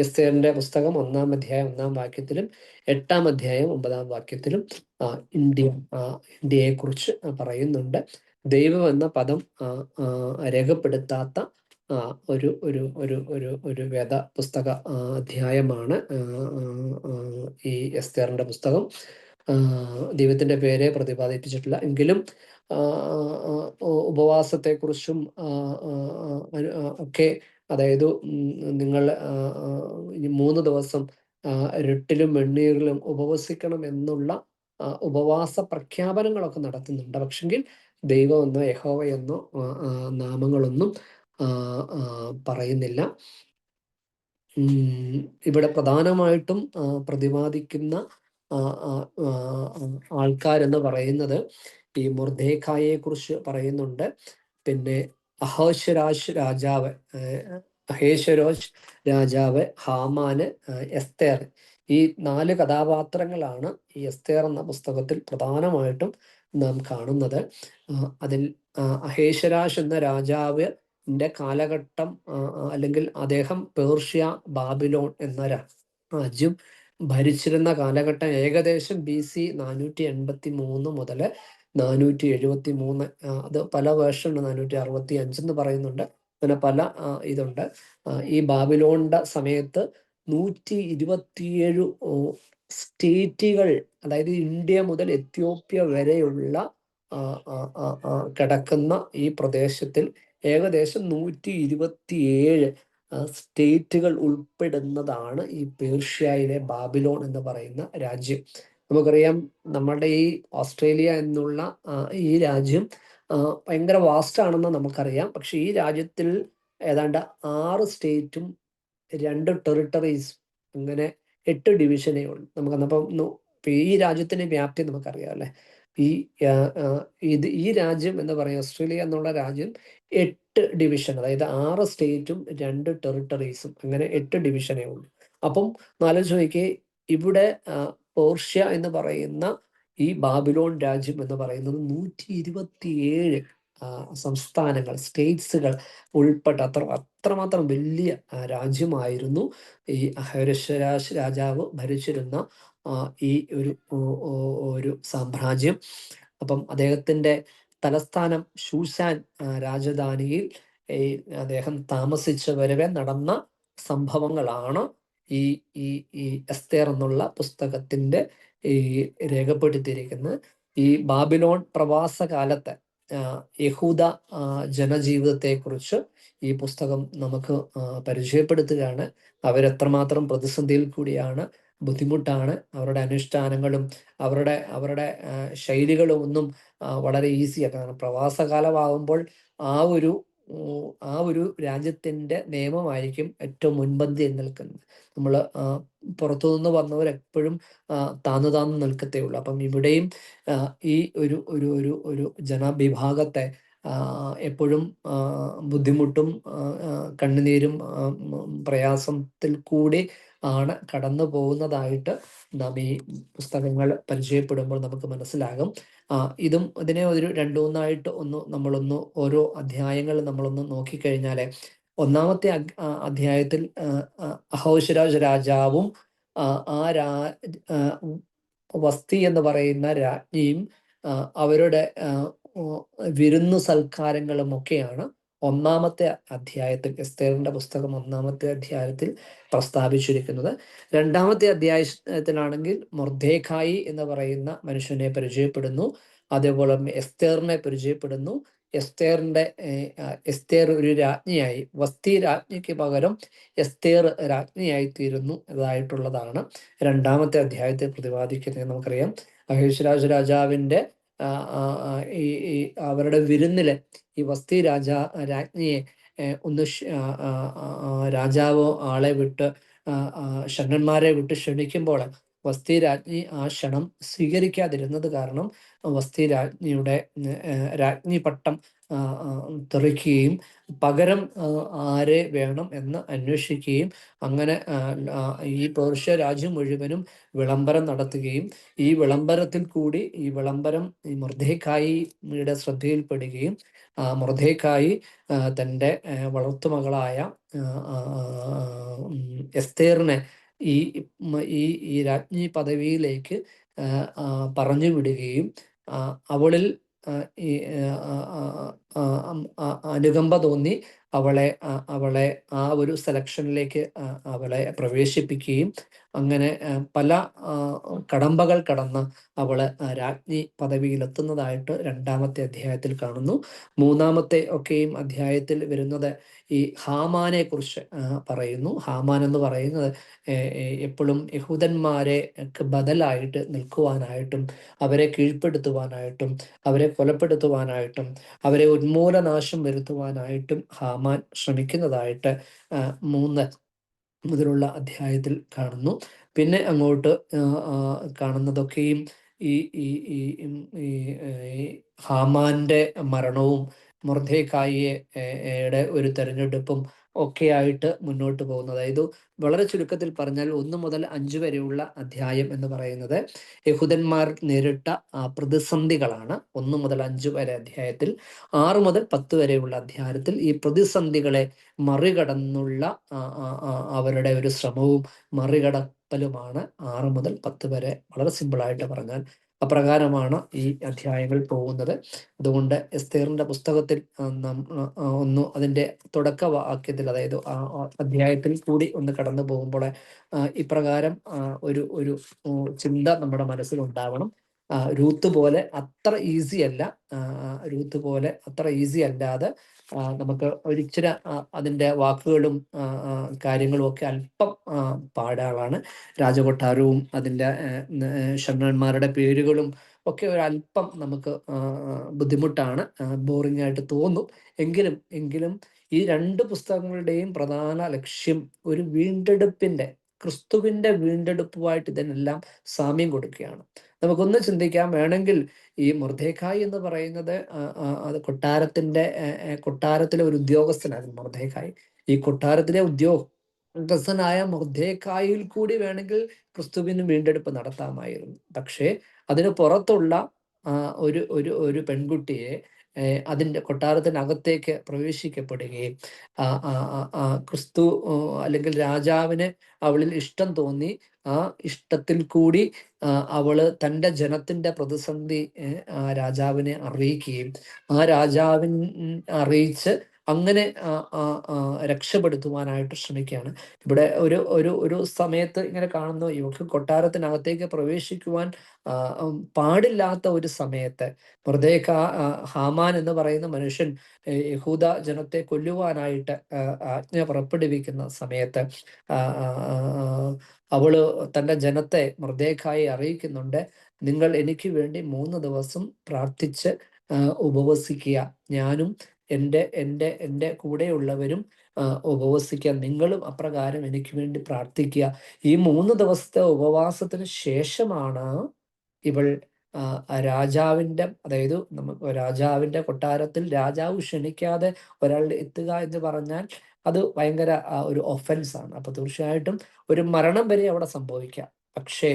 എസ്തേറിൻ്റെ പുസ്തകം 1-ാം അധ്യായം 1-ാം വാക്യത്തിലും 8-ാം അധ്യായം 9-ാം വാക്യത്തിലും ഇന്ത്യയെക്കുറിച്ച് പറയുന്നുണ്ട്. ദൈവം എന്ന പദം രേഖപ്പെടുത്താത്ത ഒരു ഒരു ഒരു ഒരു ഒരു വേദ പുസ്തക അധ്യായമാണ് ഈ എസ്തേറിൻ്റെ പുസ്തകം. ദൈവത്തിൻ്റെ പേരെ പ്രതിപാദിപ്പിച്ചിട്ടില്ല എങ്കിലും ഉപവാസത്തെക്കുറിച്ചും ഒക്കെ, അതായത് നിങ്ങൾ 3 ദിവസം ഇരുട്ടിലും വെണ്ണീരിലും ഉപവസിക്കണം എന്നുള്ള ഉപവാസ പ്രഖ്യാപനങ്ങളൊക്കെ നടത്തുന്നുണ്ട്. പക്ഷെങ്കിൽ ദൈവം എന്നോ യഹോവ എന്നോ നാമങ്ങളൊന്നും പറയുന്നില്ല. ഇവിടെ പ്രധാനമായിട്ടും പ്രതിപാദിക്കുന്ന ആൾക്കാരെന്ന് പറയുന്നത് ഈ മൊർദെഖായിയെ കുറിച്ച് പറയുന്നുണ്ട്. പിന്നെ അഹശ്വേരോശ് രാജാവ്, ഹാമാന്, എസ്തേർ, ഈ 4 കഥാപാത്രങ്ങളാണ് ഈ എസ്തേർ എന്ന പുസ്തകത്തിൽ പ്രധാനമായിട്ടും നാം കാണുന്നത്. അതിൽ അഹശ്വേരോശ് എന്ന രാജാവിൻ്റെ കാലഘട്ടം, അല്ലെങ്കിൽ അദ്ദേഹം പേർഷ്യ, ബാബിലോൺ എന്ന രാജ്യം ഭരിച്ചിരുന്ന കാലഘട്ടം ഏകദേശം BC 483 മുതൽ 473, അത് പല വേർഷനുണ്ട്. 465 എന്ന് പറയുന്നുണ്ട്. അങ്ങനെ പല ഇതുണ്ട്. ഈ ബാബിലോണിന്റെ സമയത്ത് 127 സ്റ്റേറ്റുകൾ, അതായത് ഇന്ത്യ മുതൽ എത്യോപ്യ വരെയുള്ള കിടക്കുന്ന ഈ പ്രദേശത്തിൽ ഏകദേശം 127 സ്റ്റേറ്റുകൾ ഉൾപ്പെടുന്നതാണ് ഈ പേർഷ്യയിലെ ബാബിലോൺ എന്ന് പറയുന്ന രാജ്യം. നമുക്കറിയാം, നമ്മുടെ ഈ ഓസ്ട്രേലിയ എന്നുള്ള ഈ രാജ്യം ഭയങ്കര വാസ്റ്റ് ആണെന്ന് നമുക്കറിയാം. പക്ഷെ ഈ രാജ്യത്തിൽ ഏതാണ്ട് 6 സ്റ്റേറ്റും 2 ടെറിട്ടറീസ്, അങ്ങനെ 8 ഡിവിഷനേ ഉള്ളൂ. നമുക്കന്നപ്പം ഈ രാജ്യത്തിന്റെ വ്യാപ്തി നമുക്കറിയാം അല്ലെ. ഈ രാജ്യം എന്ന് പറയുക, ഓസ്ട്രേലിയ എന്നുള്ള രാജ്യം 8 ഡിവിഷൻ, അതായത് 6 സ്റ്റേറ്റും 2 ടെറിട്ടറീസും, അങ്ങനെ 8 ഡിവിഷനേ ഉള്ളൂ. അപ്പം ആലോചിച്ച് നോക്കിയേ, ഇവിടെ പേർഷ്യ എന്ന് പറയുന്ന ഈ ബാബിലോൺ രാജ്യം എന്ന് പറയുന്നത് 127 സംസ്ഥാനങ്ങൾ, സ്റ്റേറ്റ്സുകൾ ഉൾപ്പെട്ട അത്രമാത്രം വലിയ രാജ്യമായിരുന്നു ഈ അഹശ്വേരോഷ് രാജാവ് ഭരിച്ചിരുന്ന ഈ ഒരു സാമ്രാജ്യം. അപ്പം അദ്ദേഹത്തിന്റെ തലസ്ഥാനം ശൂശാൻ രാജധാനിയിൽ അദ്ദേഹം താമസിച്ച വരവെ നടന്ന സംഭവങ്ങളാണ് ഈ ഈ ഈ എസ്തേർ എന്നുള്ള പുസ്തകത്തിന്റെ രേഖപ്പെടുത്തിയിരിക്കുന്നത്. ഈ ബാബിലോൺ പ്രവാസ കാലത്തെ യഹൂദ ജനജീവിതത്തെക്കുറിച്ച് ഈ പുസ്തകം നമുക്ക് പരിചയപ്പെടുത്തുകയാണ്. അവരെത്രമാത്രം പ്രതിസന്ധിയിൽ കൂടിയാണ്, ബുദ്ധിമുട്ടാണ്. അവരുടെ അനുഷ്ഠാനങ്ങളും അവരുടെ ശൈലികളും ഒന്നും വളരെ ഈസിയാണ്. പ്രവാസകാലമാകുമ്പോൾ ആ ഒരു രാജ്യത്തിന്റെ നിയമമായിരിക്കും ഏറ്റവും മുൻപന്തിയിൽ നിൽക്കുന്നത്. നമ്മൾ പുറത്തുനിന്ന് വന്നവർ എപ്പോഴും താന്നു നിൽക്കത്തേ ഉള്ളൂ. അപ്പം ഇവിടെയും ഈ ഒരു ജനവിഭാഗത്തെ എപ്പോഴും ബുദ്ധിമുട്ടും കണ്ണുനീരും പ്രയാസത്തിൽ കൂടി ആണ് കടന്നു പോകുന്നതായിട്ട് നാം ഈ പുസ്തകങ്ങൾ പരിചയപ്പെടുമ്പോൾ നമുക്ക് മനസ്സിലാകും. ഇതിനെ ഒരു 2-3 നമ്മളൊന്ന് ഓരോ അധ്യായങ്ങൾ നമ്മളൊന്ന് നോക്കിക്കഴിഞ്ഞാൽ, ഒന്നാമത്തെ അധ്യായത്തിൽ അഹോശ്വരോഷ് രാജാവും വസ്തി എന്ന് പറയുന്ന രാജ്ഞിയും അവരുടെ വിരുന്നു സൽക്കാരങ്ങളും ഒക്കെയാണ് ഒന്നാമത്തെ അധ്യായത്തിൽ, എസ്തേറിന്റെ പുസ്തകം 1-ാമത്തെ അധ്യായത്തിൽ പ്രസ്താവിച്ചിരിക്കുന്നത്. 2-ാമത്തെ അധ്യായത്തിലാണെങ്കിൽ മൊർദെഖായി എന്ന് പറയുന്ന മനുഷ്യനെ പരിചയപ്പെടുന്നു. അതേപോലെ എസ്തേറിനെ പരിചയപ്പെടുന്നു. എസ്തേർ ഒരു രാജ്ഞിയായി, വസ്തി രാജ്ഞിക്ക് പകരം എസ്തേർ രാജ്ഞിയായി തീരുന്നു എന്നതായിട്ടുള്ളതാണ് 2-ാമത്തെ അധ്യായത്തിൽ പ്രതിപാദിക്കുന്നത്. നമുക്കറിയാം, അഹശ്വേരോഷ് രാജാവിന്റെ അവരുടെ വിരുന്നില് ഈ വസ്തി രാജ്ഞിയെ ഒന്ന് രാജാവോ ആളെ വിട്ട് ഷണ്ഡന്മാരെ വിട്ട് ക്ഷണിക്കുമ്പോൾ വസ്തി രാജ്ഞി ആ ക്ഷണം സ്വീകരിക്കാതിരുന്നത് കാരണം വസ്തി രാജ്ഞി പട്ടം തെറിക്കുകയും പകരം ആരെ വേണം എന്ന് അന്വേഷിക്കുകയും അങ്ങനെ ഈ പേർഷ്യ രാജ്യം മുഴുവനും വിളംബരം നടത്തുകയും ഈ വിളംബരത്തിൽ കൂടി ഈ മൊർദെഖായിയുടെ ശ്രദ്ധയിൽപ്പെടുകയും മൊർദെഖായി തൻ്റെ വളർത്തുമകളായ എസ്തേറിനെ ഈ രാജ്ഞി പദവിയിലേക്ക് പറഞ്ഞു വിടുകയും അവളിൽ ഈ അനുകമ്പ തോന്നി അവളെ ആ ഒരു സെലക്ഷനിലേക്ക് അവളെ പ്രവേശിപ്പിക്കുകയും അങ്ങനെ പല കടമ്പകൾ കടന്ന് അവള് രാജ്ഞി പദവിയിലെത്തുന്നതായിട്ട് 2-ാമത്തെ അധ്യായത്തിൽ കാണുന്നു. 3-ാമത്തെ ഒക്കെയും അധ്യായത്തിൽ വരുന്നത് ഈ ഹാമാനെ കുറിച്ച് പറയുന്നു. ഹാമാൻ എന്ന് പറയുന്നത് എപ്പോഴും യഹൂദന്മാരെ ബദലായിട്ട് നിൽക്കുവാനായിട്ടും അവരെ കീഴ്പ്പെടുത്തുവാനായിട്ടും അവരെ കൊലപ്പെടുത്തുവാനായിട്ടും അവരെ ഉന്മൂലനാശം വരുത്തുവാനായിട്ടും ഹാമാൻ ശ്രമിക്കുന്നതായിട്ട് 3 മുതലുള്ള അധ്യായത്തിൽ കാണുന്നു. പിന്നെ അങ്ങോട്ട് കാണുന്നതൊക്കെയും ഈ ഹാമാന്റെ മരണവും മൊർദെഖായിയുടെ ഒരു തെരഞ്ഞെടുപ്പും ഒക്കെയായിട്ട് മുന്നോട്ട് പോകുന്നത്. അതായത് വളരെ ചുരുക്കത്തിൽ പറഞ്ഞാൽ 1 മുതൽ 5 വരെയുള്ള അധ്യായം എന്ന് പറയുന്നത് യഹൂദന്മാർ നേരിട്ട പ്രതിസന്ധികളാണ്. 1 മുതൽ 5 വരെ അധ്യായത്തിൽ. 6 മുതൽ 10 വരെയുള്ള അധ്യായത്തിൽ ഈ പ്രതിസന്ധികളെ മറികടന്നുള്ള അവരുടെ ഒരു ശ്രമവും മറികടക്കലുമാണ് 6 മുതൽ 10 വരെ. വളരെ സിമ്പിളായിട്ട് പറഞ്ഞാൽ അപ്രകാരമാണ് ഈ അധ്യായങ്ങൾ പോകുന്നത്. അതുകൊണ്ട് എസ്തേറിന്റെ പുസ്തകത്തിൽ ഒന്ന് അതിൻ്റെ തുടക്ക വാക്യത്തിൽ, അതായത് അധ്യായത്തിൽ കൂടി ഒന്ന് കടന്നു പോകുമ്പോൾ ഇപ്രകാരം ഒരു ഒരു ചിന്ത നമ്മുടെ മനസ്സിൽ ഉണ്ടാവണം. രൂത്ത് പോലെ അത്ര ഈസി അല്ല, രൂത്ത് പോലെ അത്ര ഈസി അല്ലാതെ നമുക്ക് ഒരിച്ചിരി അതിൻ്റെ വാക്കുകളും കാര്യങ്ങളും ഒക്കെ അല്പം പാടാളാണ്. രാജകൊട്ടാരവും അതിൻ്റെ ഷണ്ഡന്മാരുടെ പേരുകളും ഒക്കെ ഒരല്പം നമുക്ക് ബുദ്ധിമുട്ടാണ്, ബോറിംഗ് ആയിട്ട് തോന്നും. എങ്കിലും ഈ രണ്ട് പുസ്തകങ്ങളുടെയും പ്രധാന ലക്ഷ്യം ഒരു വീണ്ടെടുപ്പിൻ്റെ, ക്രിസ്തുവിൻ്റെ വീണ്ടെടുപ്പുമായിട്ട് ഇതിനെല്ലാം സാമ്യം കൊടുക്കുകയാണ്. നമുക്കൊന്ന് ചിന്തിക്കാം, വേണമെങ്കിൽ ഈ മൊർദെഖായി എന്ന് പറയുന്നത് അത് കൊട്ടാരത്തിലെ ഒരു ഉദ്യോഗസ്ഥനായിരുന്നു മൊർദെഖായി. ഈ കൊട്ടാരത്തിലെ ഉദ്യോഗസ്ഥനായ മൊർദെഖായിൽ കൂടി വേണമെങ്കിൽ ക്രിസ്തുവിന് വീണ്ടെടുപ്പ് നടത്താമായിരുന്നു. പക്ഷേ അതിന് പുറത്തുള്ള ഒരു ഒരു ഒരു പെൺകുട്ടിയെ അതിൻ്റെ കൊട്ടാരത്തിനകത്തേക്ക് പ്രവേശിക്കപ്പെടുകയും ക്രിസ്തു അല്ലെങ്കിൽ രാജാവിന് അവളിൽ ഇഷ്ടം തോന്നി, ആ ഇഷ്ടത്തിൽ കൂടി അവള് തൻ്റെ ജനത്തിൻ്റെ പ്രതിസന്ധി രാജാവിനെ അറിയിക്കുകയും ആ രാജാവിനെ അറിയിച്ച് അങ്ങനെ രക്ഷപ്പെടുത്തുവാനായിട്ട് ശ്രമിക്കുകയാണ്. ഇവിടെ ഒരു ഒരു ഒരു സമയത്ത് ഇങ്ങനെ കാണുന്നു, ഇവർക്ക് കൊട്ടാരത്തിനകത്തേക്ക് പ്രവേശിക്കുവാൻ പാടില്ലാത്ത ഒരു സമയത്ത് ഹാമാൻ എന്ന് പറയുന്ന മനുഷ്യൻ യഹൂദ ജനത്തെ കൊല്ലുവാനായിട്ട് ആജ്ഞ പുറപ്പെടുവിക്കുന്ന സമയത്ത് അവള് തൻ്റെ ജനത്തെ മൊർദെഖായി അറിയിക്കുന്നുണ്ട്, നിങ്ങൾ എനിക്ക് വേണ്ടി 3 ദിവസം പ്രാർത്ഥിച്ച് ഉപവസിക്കുക, ഞാനും എൻ്റെ കൂടെയുള്ളവരും ഉപവസിക്കുക, നിങ്ങളും അപ്രകാരം എനിക്ക് വേണ്ടി പ്രാർത്ഥിക്കുക. ഈ 3 ദിവസത്തെ ഉപവാസത്തിന് ശേഷമാണ് ഇവൾ രാജാവിൻ്റെ, അതായത് നമുക്ക് രാജാവിൻ്റെ കൊട്ടാരത്തിൽ രാജാവ് ക്ഷണിക്കാതെ ഒരാൾ എത്തുക എന്ന് പറഞ്ഞാൽ അത് ഭയങ്കര ഒരു ഒഫൻസാണ്. അപ്പൊ തീർച്ചയായിട്ടും ഒരു മരണം വരെ അവിടെ സംഭവിക്കാം. പക്ഷേ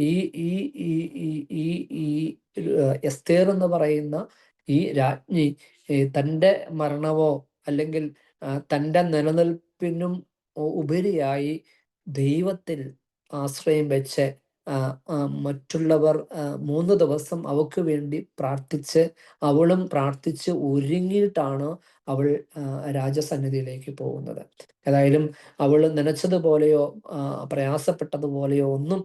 ഈ ഈ ഈ ഈ ഈ ഈ എസ്തേർ എന്ന് പറയുന്ന ഈ രാജ്ഞി തൻ്റെ മരണമോ അല്ലെങ്കിൽ തൻ്റെ നിലനിൽപ്പിനും ഉപരിയായി ദൈവത്തിൽ ആശ്രയം വെച്ച് മറ്റുള്ളവർ 3 ദിവസം അവൾക്ക് വേണ്ടി പ്രാർത്ഥിച്ച്, അവളും പ്രാർത്ഥിച്ച് ഒരുങ്ങിയിട്ടാണ് അവൾ രാജസന്നിധിയിലേക്ക് പോകുന്നത്. ഏതായാലും അവൾ നനച്ചതുപോലെയോ പ്രയാസപ്പെട്ടതുപോലെയോ ഒന്നും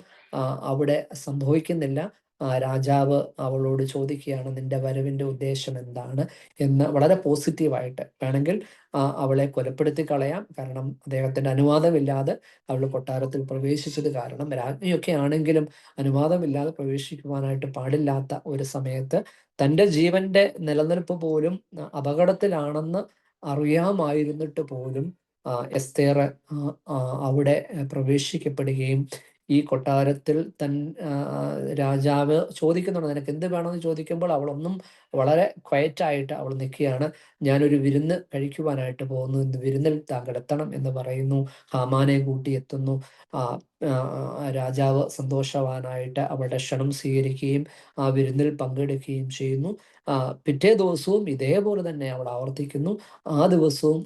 അവിടെ സംഭവിക്കുന്നില്ല. രാജാവ് അവളോട് ചോദിക്കുകയാണ്, നിന്റെ വരവിൻ്റെ ഉദ്ദേശം എന്താണ് എന്ന് വളരെ പോസിറ്റീവായിട്ട്. വേണമെങ്കിൽ അവളെ കൊലപ്പെടുത്തി കളയാം, കാരണം അദ്ദേഹത്തിൻ്റെ അനുവാദമില്ലാതെ അവൾ കൊട്ടാരത്തിൽ പ്രവേശിച്ചത് കാരണം. രാജ്ഞിയൊക്കെ ആണെങ്കിലും അനുവാദമില്ലാതെ പ്രവേശിക്കുവാനായിട്ട് പാടില്ലാത്ത ഒരു സമയത്ത് തൻ്റെ ജീവന്റെ നിലനിൽപ്പ് പോലും അപകടത്തിലാണെന്ന് അറിയാമായിരുന്നിട്ട് പോലും എസ്തേർ അവിടെ പ്രവേശിക്കപ്പെടുകയും ഈ കൊട്ടാരത്തിൽ രാജാവ് ചോദിക്കുന്നുണ്ട്, നിനക്ക് എന്ത് വേണമെന്ന് ചോദിക്കുമ്പോൾ അവളൊന്നും വളരെ ക്വയറ്റായിട്ട് അവൾ നിൽക്കുകയാണ്. ഞാനൊരു വിരുന്ന് കഴിക്കുവാനായിട്ട് പോകുന്നു, ഇന്ന് വിരുന്നിൽ താങ്കൾ എത്തണം എന്ന് പറയുന്നു. ഹാമാനെ കൂട്ടി എത്തുന്നു. രാജാവ് സന്തോഷവാനായിട്ട് അവളുടെ ക്ഷണം സ്വീകരിക്കുകയും ആ വിരുന്നിൽ പങ്കെടുക്കുകയും ചെയ്യുന്നു. പിറ്റേ ദിവസവും ഇതേപോലെ തന്നെ അവൾ ആവർത്തിക്കുന്നു. ആ ദിവസവും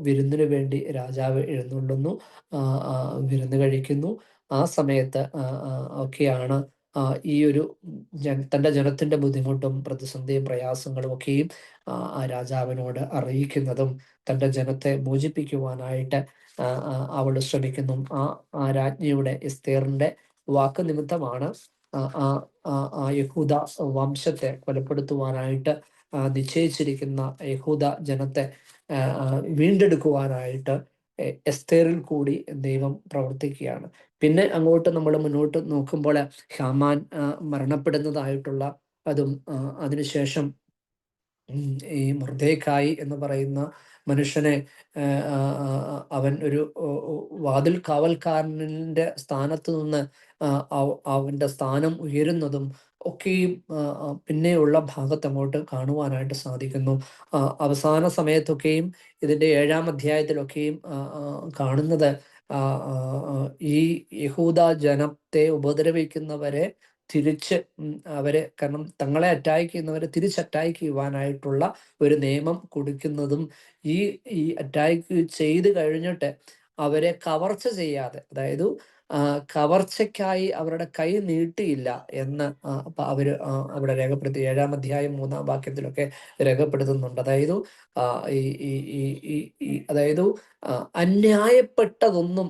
വിരുന്നിനു വേണ്ടി രാജാവ് എഴുന്നള്ളുന്നു, വിരുന്ന് കഴിക്കുന്നു. ആ സമയത്ത് ഒക്കെയാണ് ഈ ഒരു തൻ്റെ ജനത്തിൻ്റെ ബുദ്ധിമുട്ടും പ്രതിസന്ധിയും പ്രയാസങ്ങളും ഒക്കെയും രാജാവിനോട് അറിയിക്കുന്നതും തൻ്റെ ജനത്തെ മോചിപ്പിക്കുവാനായിട്ട് അവൾ ശ്രമിക്കുന്നു. ആ രാജ്ഞിയുടെ എസ്തേറിൻ്റെ വാക്ക് നിമിത്തമാണ് യഹൂദ വംശത്തെ കൊലപ്പെടുത്തുവാനായിട്ട് നിശ്ചയിച്ചിരിക്കുന്ന യഹൂദ ജനത്തെ വീണ്ടെടുക്കുവാനായിട്ട് എസ്തേറിൽ കൂടി ദൈവം പ്രവർത്തിക്കുകയാണ്. പിന്നെ അങ്ങോട്ട് നമ്മൾ മുന്നോട്ട് നോക്കുമ്പോൾ ഹാമാൻ മരണപ്പെടുന്നതായിട്ടുള്ള അതും അതിനുശേഷം ഈ മൊർദെഖായി എന്ന് പറയുന്ന മനുഷ്യനെ അവൻ ഒരു വാതിൽ കാവൽക്കാരൻ്റെ സ്ഥാനത്ത് നിന്ന് അവൻ്റെ സ്ഥാനം ഉയരുന്നതും ഒക്കെയും പിന്നെയുള്ള ഭാഗത്ത് അങ്ങോട്ട് കാണുവാനായിട്ട് സാധിക്കുന്നു. അവസാന സമയത്തൊക്കെയും ഇതിൻ്റെ 7-ാം അധ്യായത്തിലൊക്കെയും കാണുന്നത് ഈ യഹൂദ ജനത്തെ ഉപദ്രവിക്കുന്നവരെ തിരിച്ച് അവരെ, കാരണം തങ്ങളെ അറ്റാക്ക് ചെയ്യുന്നവരെ തിരിച്ച് അറ്റാക്ക് ചെയ്യുവാനായിട്ടുള്ള ഒരു നിയമം കൊടുക്കുന്നതും ഈ അറ്റാക്ക് ചെയ്ത് കഴിഞ്ഞിട്ട് അവരെ കവർച്ച ചെയ്യാതെ, അതായത് കവർച്ചയ്ക്കായി അവരുടെ കൈ നീട്ടിയില്ല എന്ന് അവര് അവിടെ രേഖപ്പെടുത്തി 7-ാം അധ്യായം 3-ാം വാക്യത്തിലൊക്കെ രേഖപ്പെടുത്തുന്നുണ്ട്. അതായത് ഈ ഈ ഈ ഈ ഈ അതായത് അന്യായപ്പെട്ടതൊന്നും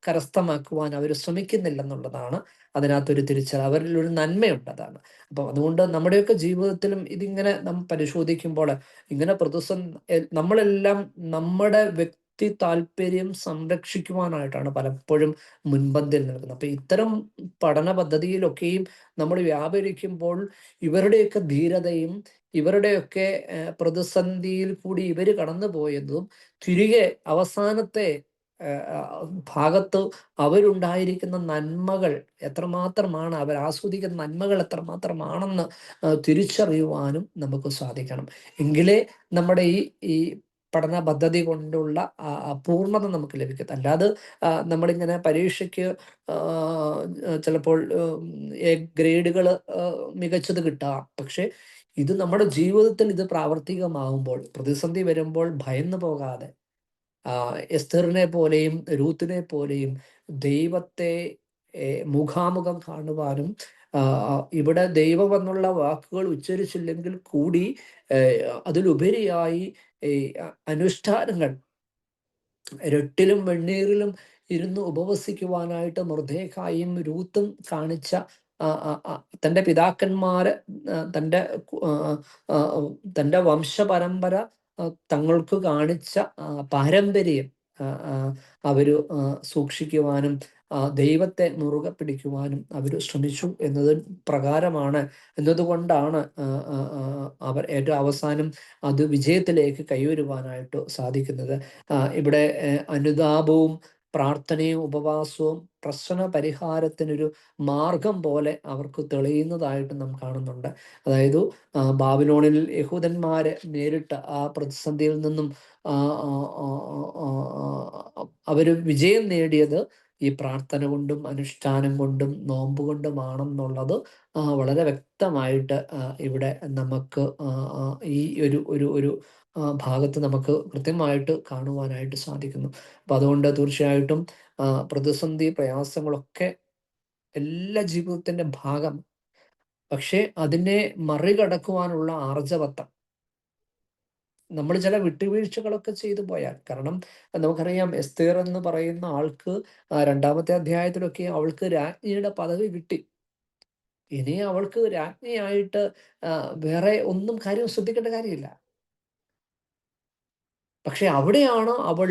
കരസ്ഥമാക്കുവാൻ അവർ ശ്രമിക്കുന്നില്ലെന്നുള്ളതാണ് അതിനകത്തൊരു തിരിച്ചറിവ്. അവരിൽ ഒരു നന്മയുണ്ട്, അതാണ്. അപ്പം അതുകൊണ്ട് നമ്മുടെയൊക്കെ ജീവിതത്തിലും ഇതിങ്ങനെ നാം പരിശോധിക്കുമ്പോൾ ഇങ്ങനെ നമ്മളെല്ലാം നമ്മുടെ വ്യക്തി താല്പര്യം സംരക്ഷിക്കുവാനായിട്ടാണ് പലപ്പോഴും മുൻപന്തിയിൽ നിൽക്കുന്നത്. അപ്പം ഇത്തരം പഠന പദ്ധതിയിലൊക്കെയും നമ്മൾ വ്യാപരിക്കുമ്പോൾ ഇവരുടെയൊക്കെ ധീരതയും ഇവരുടെയൊക്കെ പ്രതിസന്ധിയിൽ കൂടി ഇവർ കടന്നു പോയതും തിരികെ അവസാനത്തെ ഭാഗത്ത് അവരുണ്ടായിരിക്കുന്ന നന്മകൾ എത്രമാത്രമാണ്, അവർ ആസ്വദിക്കുന്ന നന്മകൾ എത്രമാത്രമാണെന്ന് തിരിച്ചറിയുവാനും നമുക്ക് സാധിക്കണം. എങ്കിലേ നമ്മുടെ ഈ പഠന പദ്ധതി കൊണ്ടുള്ള പൂർണ്ണത നമുക്ക് ലഭിക്കും. അല്ലാതെ നമ്മളിങ്ങനെ പരീക്ഷയ്ക്ക് ചിലപ്പോൾ ഗ്രേഡുകൾ മികച്ചത് കിട്ടാം, പക്ഷെ ഇത് നമ്മുടെ ജീവിതത്തിൽ ഇത് പ്രാവർത്തികമാകുമ്പോൾ, പ്രതിസന്ധി വരുമ്പോൾ ഭയന്നു പോകാതെ എസ്തറിനെ പോലെയും രൂത്തിനെ പോലെയും ദൈവത്തെ മുഖാമുഖം കാണുവാനും ഇവിടെ ദൈവം എന്നുള്ള വാക്കുകൾ ഉച്ചരിച്ചില്ലെങ്കിൽ കൂടി അതിലുപരിയായി അനുഷ്ഠാനങ്ങൾ രട്ടിലും വെണ്ണീറിലും ഇരുന്ന് ഉപവസിക്കുവാനായിട്ട് മൊർദെഖായിയും രൂത്തും കാണിച്ച തൻ്റെ പിതാക്കന്മാര് തൻ്റെ വംശപരമ്പര തങ്ങൾക്ക് കാണിച്ച പാരമ്പര്യം അവര് സൂക്ഷിക്കുവാനും ദൈവത്തെ മുറുകെ പിടിക്കുവാനും അവർ ശ്രമിച്ചു എന്നതുകൊണ്ടാണ് അവർ ഏറ്റവും അവസാനം അത് വിജയത്തിലേക്ക് കൈവരുവാനായിട്ട് സാധിക്കുന്നത്. ഇവിടെ അനുതാപവും പ്രാർത്ഥനയും ഉപവാസവും പ്രശ്ന പരിഹാരത്തിനൊരു മാർഗം പോലെ അവർക്ക് തെളിയുന്നതായിട്ട് നാം കാണുന്നുണ്ട്. അതായത് ബാബിലോണിൽ യഹൂദന്മാരെ നേരിട്ട ആ പ്രതിസന്ധിയിൽ നിന്നും അവർ വിജയം നേടിയത് ഈ പ്രാർത്ഥന കൊണ്ടും അനുഷ്ഠാനം കൊണ്ടും നോമ്പ് കൊണ്ടുമാണെന്നുള്ളത് വളരെ വ്യക്തമായിട്ട് ഇവിടെ നമുക്ക് ഈ ഒരു ഭാഗത്ത് നമുക്ക് കൃത്യമായിട്ട് കാണുവാനായിട്ട് സാധിക്കുന്നു. അപ്പം അതുകൊണ്ട് തീർച്ചയായിട്ടും പ്രതിസന്ധി പ്രയാസങ്ങളൊക്കെ എല്ലാ ജീവിതത്തിൻ്റെ ഭാഗം, പക്ഷെ അതിനെ മറികടക്കുവാനുള്ള ആർജവത്വം നമ്മൾ ചില വിട്ടുവീഴ്ചകളൊക്കെ ചെയ്തു പോയാൽ, കാരണം നമുക്കറിയാം എസ്തേർ എന്ന് പറയുന്ന ആൾക്ക് 2-ാമത്തെ അധ്യായത്തിലൊക്കെ അവൾക്ക് രാജ്ഞിയുടെ പദവി കിട്ടി. ഇനി അവൾക്ക് രാജ്ഞിയായിട്ട് വേറെ ഒന്നും കാര്യം ശ്രദ്ധിക്കേണ്ട കാര്യമില്ല. പക്ഷെ അവിടെയാണ് അവൾ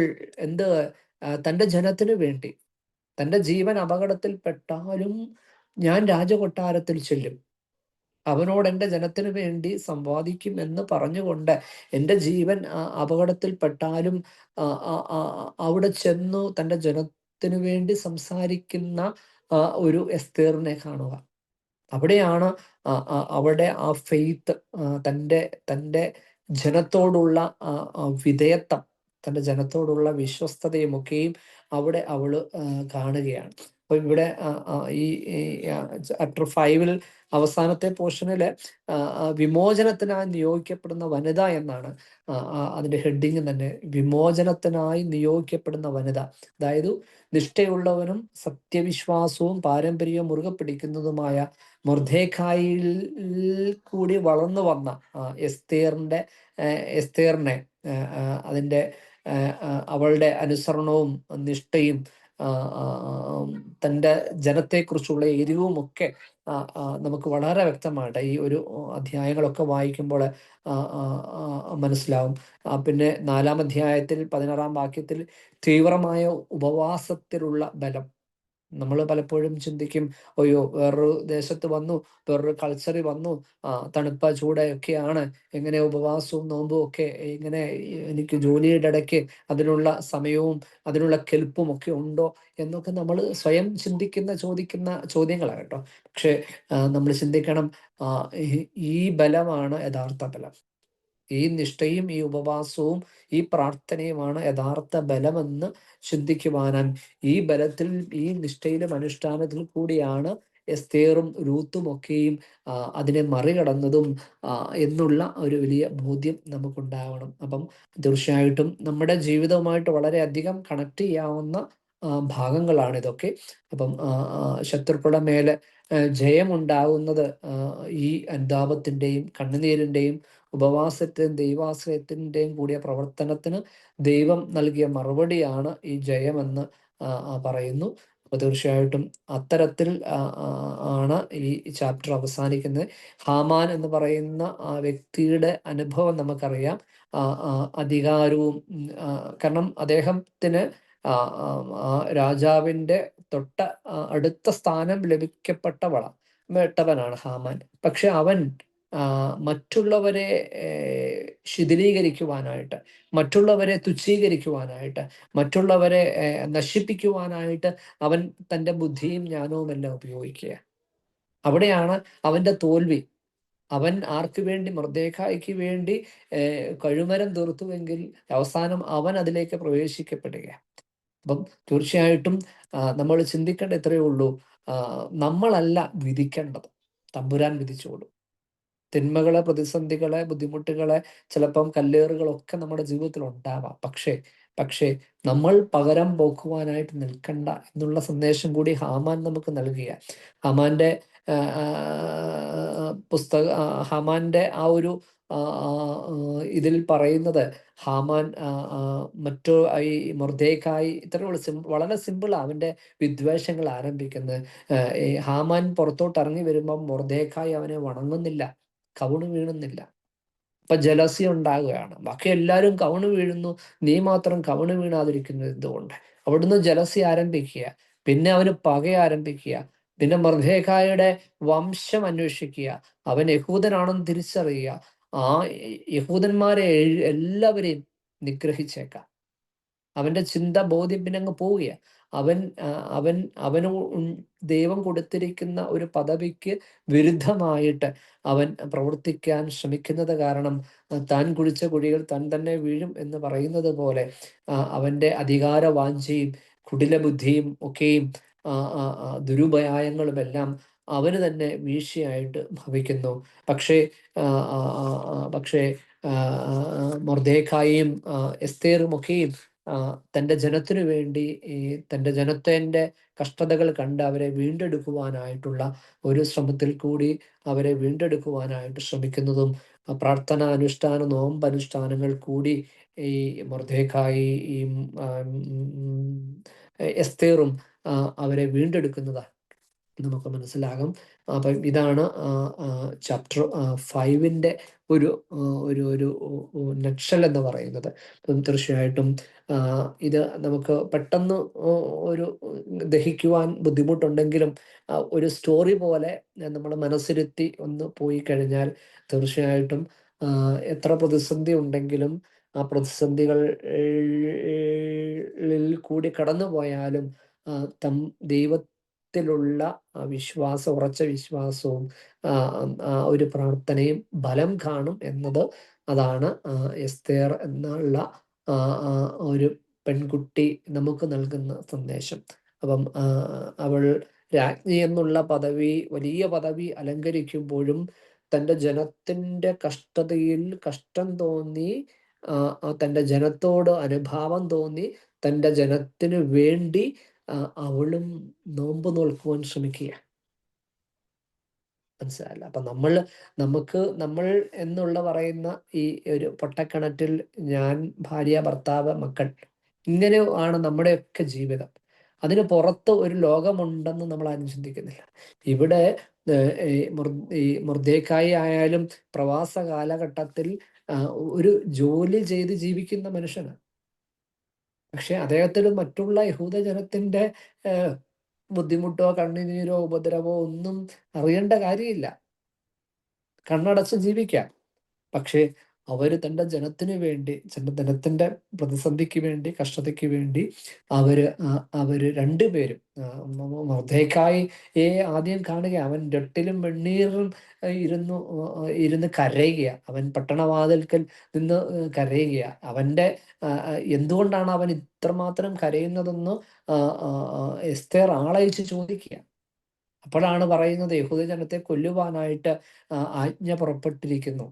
തൻ്റെ ജനത്തിന് വേണ്ടി, തൻ്റെ ജീവൻ അപകടത്തിൽപ്പെട്ടാലും ഞാൻ രാജകൊട്ടാരത്തിൽ ചെല്ലും, അവനോട് എൻ്റെ ജനത്തിന് വേണ്ടി സമ്പാദിക്കും എന്ന് പറഞ്ഞുകൊണ്ട് എൻ്റെ ജീവൻ അപകടത്തിൽപ്പെട്ടാലും അവിടെ ചെന്നു തൻ്റെ ജനത്തിന് വേണ്ടി സംസാരിക്കുന്ന ഒരു എസ്തേറിനെ കാണുക. അവിടെയാണ് അവിടെ ആ ഫെയ്ത്ത്, തൻ്റെ ജനത്തോടുള്ള വിധേയത്വം, തൻ്റെ ജനത്തോടുള്ള വിശ്വസ്തതയുമൊക്കെയും അവിടെ അവള് കാണുകയാണ്. അപ്പൊ ഇവിടെ ഈ ചാപ്റ്റർ 5 അവസാനത്തെ പോർഷനില് വിമോചനത്തിനായി നിയോഗിക്കപ്പെടുന്ന വനിത എന്നാണ് അതിന്റെ ഹെഡിങ് തന്നെ. വിമോചനത്തിനായി നിയോഗിക്കപ്പെടുന്ന വനിത, അതായത് നിഷ്ഠയുള്ളവനും സത്യവിശ്വാസവും പാരമ്പര്യവും മുറുകെ പിടിക്കുന്നതുമായ മൊർദെഖായിൽ കൂടി വളർന്നു വന്ന എസ്തേറിനെ അതിൻ്റെ അവളുടെ അനുസരണവും നിഷ്ഠയും തൻ്റെ ജനത്തെക്കുറിച്ചുള്ള എരിവും ഒക്കെ നമുക്ക് വളരെ വ്യക്തമായിട്ട് ഈ ഒരു അധ്യായങ്ങളൊക്കെ വായിക്കുമ്പോൾ മനസ്സിലാവും. പിന്നെ 4-ാം അധ്യായത്തിൽ 16-ാം വാക്യത്തിൽ തീവ്രമായ ഉപവാസത്തിലുള്ള ബലം. നമ്മൾ പലപ്പോഴും ചിന്തിക്കും, അയ്യോ വേറൊരു ദേശത്ത് വന്നു, വേറൊരു കൾച്ചറിൽ വന്നു, തണുപ്പ ചൂടൊക്കെയാണ്, എങ്ങനെ ഉപവാസവും നോമ്പും ഒക്കെ ഇങ്ങനെ എനിക്ക് ജോലിയുടെ ഇടയ്ക്ക് അതിനുള്ള സമയവും അതിനുള്ള കെൽപ്പും ഒക്കെ ഉണ്ടോ എന്നൊക്കെ നമ്മൾ സ്വയം ചോദിക്കുന്ന ചോദ്യങ്ങളാണ് കേട്ടോ. പക്ഷെ നമ്മൾ ചിന്തിക്കണം, ഈ ബലമാണ് യഥാർത്ഥ ബലം. ഈ നിഷ്ഠയും ഈ ഉപവാസവും ഈ പ്രാർത്ഥനയുമാണ് യഥാർത്ഥ ബലമെന്ന് ചിന്തിക്കുവാനും ഈ ബലത്തിൽ ഈ നിഷ്ഠയിലും അനുഷ്ഠാനത്തിൽ കൂടിയാണ് എസ്തേറും രൂത്തും ഒക്കെയും അതിനെ മറികടന്നതും എന്നുള്ള ഒരു വലിയ ബോധ്യം നമുക്കുണ്ടാവണം. അപ്പം തീർച്ചയായിട്ടും നമ്മുടെ ജീവിതവുമായിട്ട് വളരെയധികം കണക്ട് ചെയ്യാവുന്ന ഭാഗങ്ങളാണ് ഇതൊക്കെ. അപ്പം ശത്രുക്കളുടെ മേലെ ജയമുണ്ടാകുന്നത് ഈ അനുതാപത്തിൻ്റെയും കണ്ണുനീരിൻ്റെയും ഉപവാസത്തിൻ്റെയും ദൈവാശ്രയത്തിൻ്റെയും കൂടിയ പ്രവർത്തനത്തിന് ദൈവം നൽകിയ മറുപടിയാണ് ഈ ജയമെന്ന് പറയുന്നു. അപ്പോൾ തീർച്ചയായിട്ടും അത്തരത്തിൽ ആണ് ഈ ചാപ്റ്റർ അവസാനിക്കുന്നത്. ഹാമാൻ എന്ന് പറയുന്ന ആ വ്യക്തിയുടെ അനുഭവം നമുക്കറിയാം. അധികാരവും കാരണം അദ്ദേഹത്തിന് രാജാവിൻ്റെ തൊട്ട അടുത്ത സ്ഥാനം ലഭിക്കപ്പെട്ടവനാണ് ഹാമാൻ. പക്ഷെ അവൻ മറ്റുള്ളവരെ ശിഥിലീകരിക്കുവാനായിട്ട്, മറ്റുള്ളവരെ തുച്ഛീകരിക്കുവാനായിട്ട്, മറ്റുള്ളവരെ നശിപ്പിക്കുവാനായിട്ട് അവൻ തൻ്റെ ബുദ്ധിയും ജ്ഞാനവും എല്ലാം ഉപയോഗിക്കുക. അവിടെയാണ് അവൻ്റെ തോൽവി. അവൻ ആർക്ക് വേണ്ടി? മൊർദെഖായിക്ക് വേണ്ടി കഴുമരം തീർത്തുവെങ്കിൽ അവസാനം അവൻ അതിലേക്ക് പ്രവേശിക്കപ്പെടുക. അപ്പം തീർച്ചയായിട്ടും നമ്മൾ ചിന്തിക്കേണ്ട ഇത്രയേ ഉള്ളൂ, നമ്മളല്ല വിധിക്കേണ്ടത്, തമ്പുരാൻ വിധിച്ചോളൂ. തിന്മകളെ, പ്രതിസന്ധികളെ, ബുദ്ധിമുട്ടുകളെ, ചിലപ്പം കല്ലേറുകളൊക്കെ നമ്മുടെ ജീവിതത്തിൽ ഉണ്ടാവാം. പക്ഷേ നമ്മൾ പകരം പോക്കുവാനായിട്ട് നിൽക്കണ്ട എന്നുള്ള സന്ദേശം കൂടി ഹാമാൻ നമുക്ക് നൽകിയ ഹാമാന്റെ ഹാമാന്റെ ആ ഒരു ഇതിൽ പറയുന്നത്, ഹാമാൻ ഈ മൊർദെഖായി ഇത്രയുള്ള വളരെ സിമ്പിളാണ് അവൻ്റെ വിദ്വേഷങ്ങൾ ആരംഭിക്കുന്നത്. ഈ ഹാമാൻ പുറത്തോട്ട് ഇറങ്ങി വരുമ്പം മൊർദെഖായി അവനെ വണങ്ങുന്നില്ല, കവിണ് വീഴുന്നില്ല. അപ്പൊ ജലസി ഉണ്ടാകുകയാണ്. ബാക്കി എല്ലാവരും കവിണ് വീഴുന്നു, നീ മാത്രം കവിണ് വീണാതിരിക്കുന്നത് എന്തുകൊണ്ട്? അവിടുന്ന് ജലസി ആരംഭിക്കുക, പിന്നെ അവന് പക ആരംഭിക്കുക, പിന്നെ മൊർദെഖായിയുടെ വംശം അന്വേഷിക്കുക, അവൻ യഹൂദനാണെന്ന് തിരിച്ചറിയുക. ആ യഹൂദന്മാരെ എല്ലാവരെയും നിഗ്രഹിച്ചേക്കാം. അവൻ്റെ ചിന്ത, ബോധ്യം പിന്നെ അങ്ങ് പോവുക. അവന് ദൈവം കൊടുത്തിരിക്കുന്ന ഒരു പദവിക്ക് വിരുദ്ധമായിട്ട് അവൻ പ്രവർത്തിക്കാൻ ശ്രമിക്കുന്നത് കാരണം താൻ കുഴിച്ച കുഴികൾ താൻ തന്നെ വീഴും എന്ന് പറയുന്നത് പോലെ അവൻ്റെ അധികാര വാഞ്ചയും കുടില ബുദ്ധിയും ഒക്കെയും ദുരുപയായങ്ങളുമെല്ലാം അവന് തന്നെ വീഴ്ചയായിട്ട് ഭവിക്കുന്നു. പക്ഷേ മൊർദെഖായിയും എസ്തേറുമൊക്കെയും തൻ്റെ ജനത്തിനു വേണ്ടി തൻ്റെ ജനത്തിൻ്റെ കഷ്ടതകൾ കണ്ട് അവരെ വീണ്ടെടുക്കുവാനായിട്ടുള്ള ഒരു ശ്രമത്തിൽ കൂടി അവരെ വീണ്ടെടുക്കുവാനായിട്ട് ശ്രമിക്കുന്നതും പ്രാർത്ഥന, അനുഷ്ഠാന, നോമ്പ് അനുഷ്ഠാനങ്ങൾ കൂടി ഈ മൊർദെഖായിയും എസ്തേറും അവരെ വീണ്ടെടുക്കുന്നതാണ് നമുക്ക് മനസ്സിലാകും. അപ്പം ഇതാണ് ചാപ്റ്റർ 5ൻ്റെ ഒരു നക്ഷൽ എന്ന് പറയുന്നത്. തീർച്ചയായിട്ടും ഇത് നമുക്ക് പെട്ടെന്ന് ഒരു ദഹിക്കുവാൻ ബുദ്ധിമുട്ടുണ്ടെങ്കിലും ഒരു സ്റ്റോറി പോലെ നമ്മൾ മനസ്സിരുത്തി ഒന്ന് പോയി കഴിഞ്ഞാൽ തീർച്ചയായിട്ടും എത്ര പ്രതിസന്ധി ഉണ്ടെങ്കിലും ആ പ്രതിസന്ധികളിൽ കൂടി കടന്നു പോയാലും ദൈവത്തിലുള്ള ഉറച്ച വിശ്വാസവും ഒരു പ്രാർത്ഥനയും ബലം കാണും എന്നത് അതാണ് എസ്തേർ എന്നുള്ള ഒരു പെൺകുട്ടി നമുക്ക് നൽകുന്ന സന്ദേശം. അപ്പം അവൾ രാജ്ഞി എന്നുള്ള പദവി, വലിയ പദവി അലങ്കരിക്കുമ്പോഴും തൻ്റെ ജനത്തിൻ്റെ കഷ്ടതയിൽ കഷ്ടം തോന്നി, തൻ്റെ ജനത്തോട് അനുഭാവം തോന്നി, തൻ്റെ ജനത്തിനു വേണ്ടി അവളും നോമ്പ് നോൽക്കുവാൻ ശ്രമിക്കുക. മനസ്സിലായല്ലോ? അപ്പൊ നമ്മൾ എന്നുള്ള പറയുന്ന ഈ ഒരു പൊട്ടക്കിണറ്റിൽ ഞാൻ, ഭാര്യ, ഭർത്താവ്, മക്കൾ, ഇങ്ങനെ ആണ് നമ്മുടെയൊക്കെ ജീവിതം. അതിന് പുറത്ത് ഒരു ലോകമുണ്ടെന്ന് നമ്മൾ ആരും ചിന്തിക്കുന്നില്ല. ഇവിടെ ഈ മൊർദെഖായി ആയാലും പ്രവാസ കാലഘട്ടത്തിൽ ഒരു ജോലി ചെയ്ത് ജീവിക്കുന്ന മനുഷ്യനാണ്. പക്ഷെ അദ്ദേഹത്തിന് മറ്റുള്ള യഹൂദജനത്തിന്റെ ബുദ്ധിമുട്ടോ കണ്ണുനീരോ ഉപദ്രവോ ഒന്നും അറിയേണ്ട കാര്യമില്ല. കണ്ണടച്ച് ജീവിക്കാം. പക്ഷേ അവര് തൻ്റെ ജനത്തിന് വേണ്ടി, ജനത്തിന്റെ പ്രതിസന്ധിക്ക് വേണ്ടി, കഷ്ടതയ്ക്ക് വേണ്ടി അവര് രണ്ടുപേരും മൊർദെഖായിയെ ആദ്യം കാണുക, അവൻ രട്ടിലും വെണ്ണീറിലും ഇരുന്ന് കരയുക. അവൻ പട്ടണവാതിൽക്കൽ നിന്ന് കരയുക. അവൻ്റെ എന്തുകൊണ്ടാണ് അവൻ ഇത്രമാത്രം കരയുന്നതെന്ന് എസ്തേർ ആളയച്ച് ചോദിക്കുക. അപ്പോഴാണ് പറയുന്നത് യഹൂദജനത്തെ കൊല്ലുവാനായിട്ട് ആജ്ഞ പുറപ്പെട്ടിരിക്കുന്നു.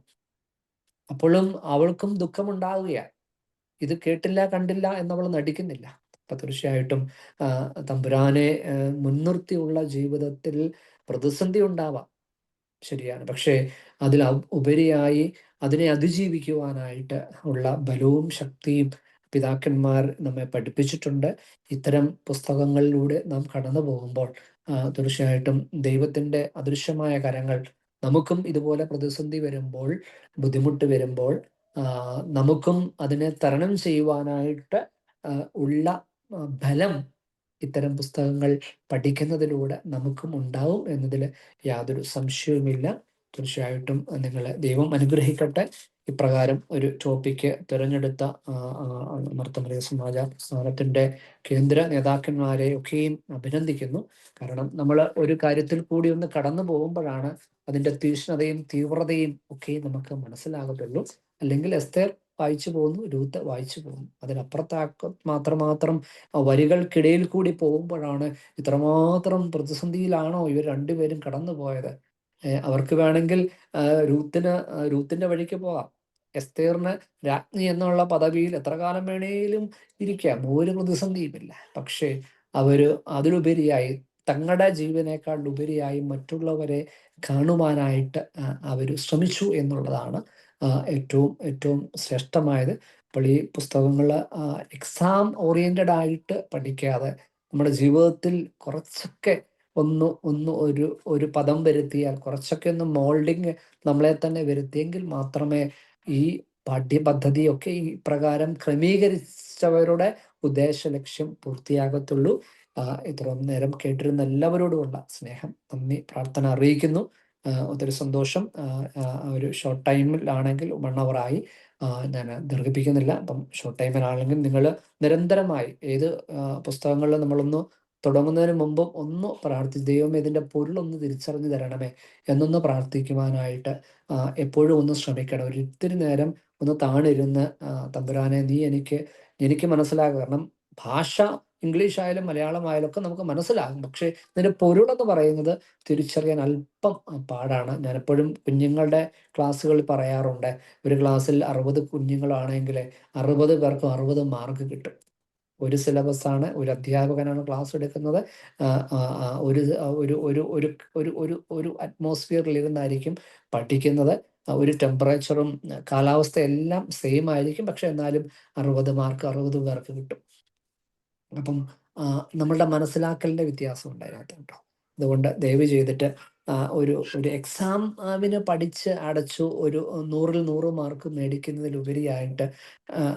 അപ്പോഴും അവൾക്കും ദുഃഖമുണ്ടാവുകയാണ്. ഇത് കേട്ടില്ല കണ്ടില്ല എന്നവൾ നടിക്കുന്നില്ല. അപ്പം തീർച്ചയായിട്ടും തമ്പുരാനെ മുൻനിർത്തിയുള്ള ജീവിതത്തിൽ പ്രതിസന്ധി ഉണ്ടാവാം, ശരിയാണ്. പക്ഷേ അതിൽ ഉപരിയായി അതിനെ അതിജീവിക്കുവാനായിട്ട് ഉള്ള ബലവും ശക്തിയും പിതാക്കന്മാർ നമ്മെ പഠിപ്പിച്ചിട്ടുണ്ട്. ഇത്തരം പുസ്തകങ്ങളിലൂടെ നാം കടന്നു പോകുമ്പോൾ തീർച്ചയായിട്ടും ദൈവത്തിൻ്റെ അദൃശ്യമായ കരങ്ങൾ നമുക്കും ഇതുപോലെ പ്രതിസന്ധി വരുമ്പോൾ, ബുദ്ധിമുട്ട് വരുമ്പോൾ നമുക്കും അതിനെ തരണം ചെയ്യുവാനായിട്ട് ഉള്ള ബലം ഇത്തരം പുസ്തകങ്ങൾ പഠിക്കുന്നതിലൂടെ നമുക്കും ഉണ്ടാവും എന്നതിൽ യാതൊരു സംശയവുമില്ല. തീർച്ചയായിട്ടും നിങ്ങളെ ദൈവം അനുഗ്രഹിക്കട്ടെ. ഇപ്രകാരം ഒരു ടോപ്പിക്ക് തിരഞ്ഞെടുത്ത അമർത്തമറിയ സമാജ പ്രസ്ഥാനത്തിൻ്റെ കേന്ദ്ര നേതാക്കന്മാരെ ഒക്കെയും അഭിനന്ദിക്കുന്നു. കാരണം നമ്മൾ ഒരു കാര്യത്തിൽ കൂടി ഒന്ന് കടന്നു പോകുമ്പോഴാണ് അതിൻ്റെ തീക്ഷ്ണതയും തീവ്രതയും ഒക്കെ നമുക്ക് മനസ്സിലാകത്തുള്ളൂ. അല്ലെങ്കിൽ എസ്തേർ വായിച്ചു പോകുന്നു, രൂത്ത് വായിച്ചു പോകുന്നു. അതിനപ്പുറത്താക്ക മാത്രം വരികൾക്കിടയിൽ കൂടി പോകുമ്പോഴാണ് ഇത്രമാത്രം പ്രതിസന്ധിയിലാണോ ഇവർ രണ്ടുപേരും കടന്നു പോയത്. അവർക്ക് വേണമെങ്കിൽ രൂത്തിന്റെ വഴിക്ക് പോകാം. എസ്തേറിന് രാജ്ഞി എന്നുള്ള പദവിയിൽ എത്ര കാലം വേണേലും ഇരിക്കാം, ഒരു പ്രതിസന്ധിയുമില്ല. പക്ഷേ അവര് അതിലുപരിയായി തങ്ങളുടെ ജീവനേക്കാൾ ഉപരിയായി മറ്റുള്ളവരെ കാണുവാനായിട്ട് അവർ ശ്രമിച്ചു എന്നുള്ളതാണ് ഏറ്റവും ശ്രേഷ്ഠമായത്. അപ്പോൾ ഈ പുസ്തകങ്ങൾ എക്സാം ഓറിയന്റഡ് ആയിട്ട് പഠിക്കാതെ നമ്മുടെ ജീവിതത്തിൽ കുറച്ചൊക്കെ ഒരു പദം വരുത്തിയാൽ, കുറച്ചൊക്കെ ഒന്ന് മോൾഡിങ് നമ്മളെ തന്നെ വരുത്തിയെങ്കിൽ മാത്രമേ ഈ പാഠ്യപദ്ധതിയൊക്കെ ഈ പ്രകാരം ക്രമീകരിച്ചവരുടെ ഉദ്ദേശ ലക്ഷ്യം പൂർത്തിയാകത്തുള്ളൂ. ഇത്രയും നേരം കേട്ടിരുന്ന എല്ലാവരോടുമുള്ള സ്നേഹം, നന്ദി, പ്രാർത്ഥന അറിയിക്കുന്നു. ഒത്തിരി സന്തോഷം. ഒരു ഷോർട്ട് ടൈമിലാണെങ്കിൽ 1 hour ആയി. ഞാൻ ദീർഘിപ്പിക്കുന്നില്ല. അപ്പം ഷോർട്ട് ടൈമിലാണെങ്കിൽ നിങ്ങൾ നിരന്തരമായി ഏത് പുസ്തകങ്ങളിൽ നമ്മളൊന്ന് തുടങ്ങുന്നതിന് മുമ്പും ഒന്ന് പ്രാർത്ഥിച്ച് ദൈവം ഇതിൻ്റെ പൊരുളൊന്ന് തിരിച്ചറിഞ്ഞു തരണമേ എന്നൊന്ന് പ്രാർത്ഥിക്കുവാനായിട്ട് എപ്പോഴും ഒന്ന് ശ്രമിക്കണം. ഒരിത്തിരി നേരം ഒന്ന് താണിരുന്ന് തമ്പുരാനെ നീ എനിക്ക് മനസ്സിലാകുക. കാരണം ഭാഷ ഇംഗ്ലീഷ് ആയാലും മലയാളം ആയാലും ഒക്കെ നമുക്ക് മനസ്സിലാകും. പക്ഷേ ഇതിൻ്റെ പൊരുളെന്ന് പറയുന്നത് തിരിച്ചറിയാൻ അല്പം പാടാണ്. ഞാനെപ്പോഴും കുഞ്ഞുങ്ങളുടെ ക്ലാസ്സുകളിൽ പറയാറുണ്ട്, ഒരു ക്ലാസ്സിൽ 60 കുഞ്ഞുങ്ങളാണെങ്കിൽ 60 പേർക്കും 60 മാർക്ക് കിട്ടും. ഒരു സിലബസാണ്, ഒരു അധ്യാപകനാണ് ക്ലാസ് എടുക്കുന്നത്. ഒരു ഒരു ഒരു ഒരു ഒരു ഒരു ഒരു അറ്റ്മോസ്ഫിയറിൽ ഇരുന്നായിരിക്കും പഠിക്കുന്നത്. ഒരു ടെമ്പറേച്ചറും കാലാവസ്ഥ എല്ലാം സെയിം ആയിരിക്കും. പക്ഷെ എന്നാലും 60 മാർക്ക് 60 പേർക്ക് കിട്ടും. അപ്പം നമ്മളുടെ മനസ്സിലാക്കലിൻ്റെ വ്യത്യാസം ഉണ്ടായിരുന്നു കേട്ടോ. അതുകൊണ്ട് ദയവ് ചെയ്തിട്ട് ഒരു എക്സാമിന് പഠിച്ച് അടച്ചു ഒരു 100-ൽ 100 മാർക്ക് മേടിക്കുന്നതിലുപരിയായിട്ട്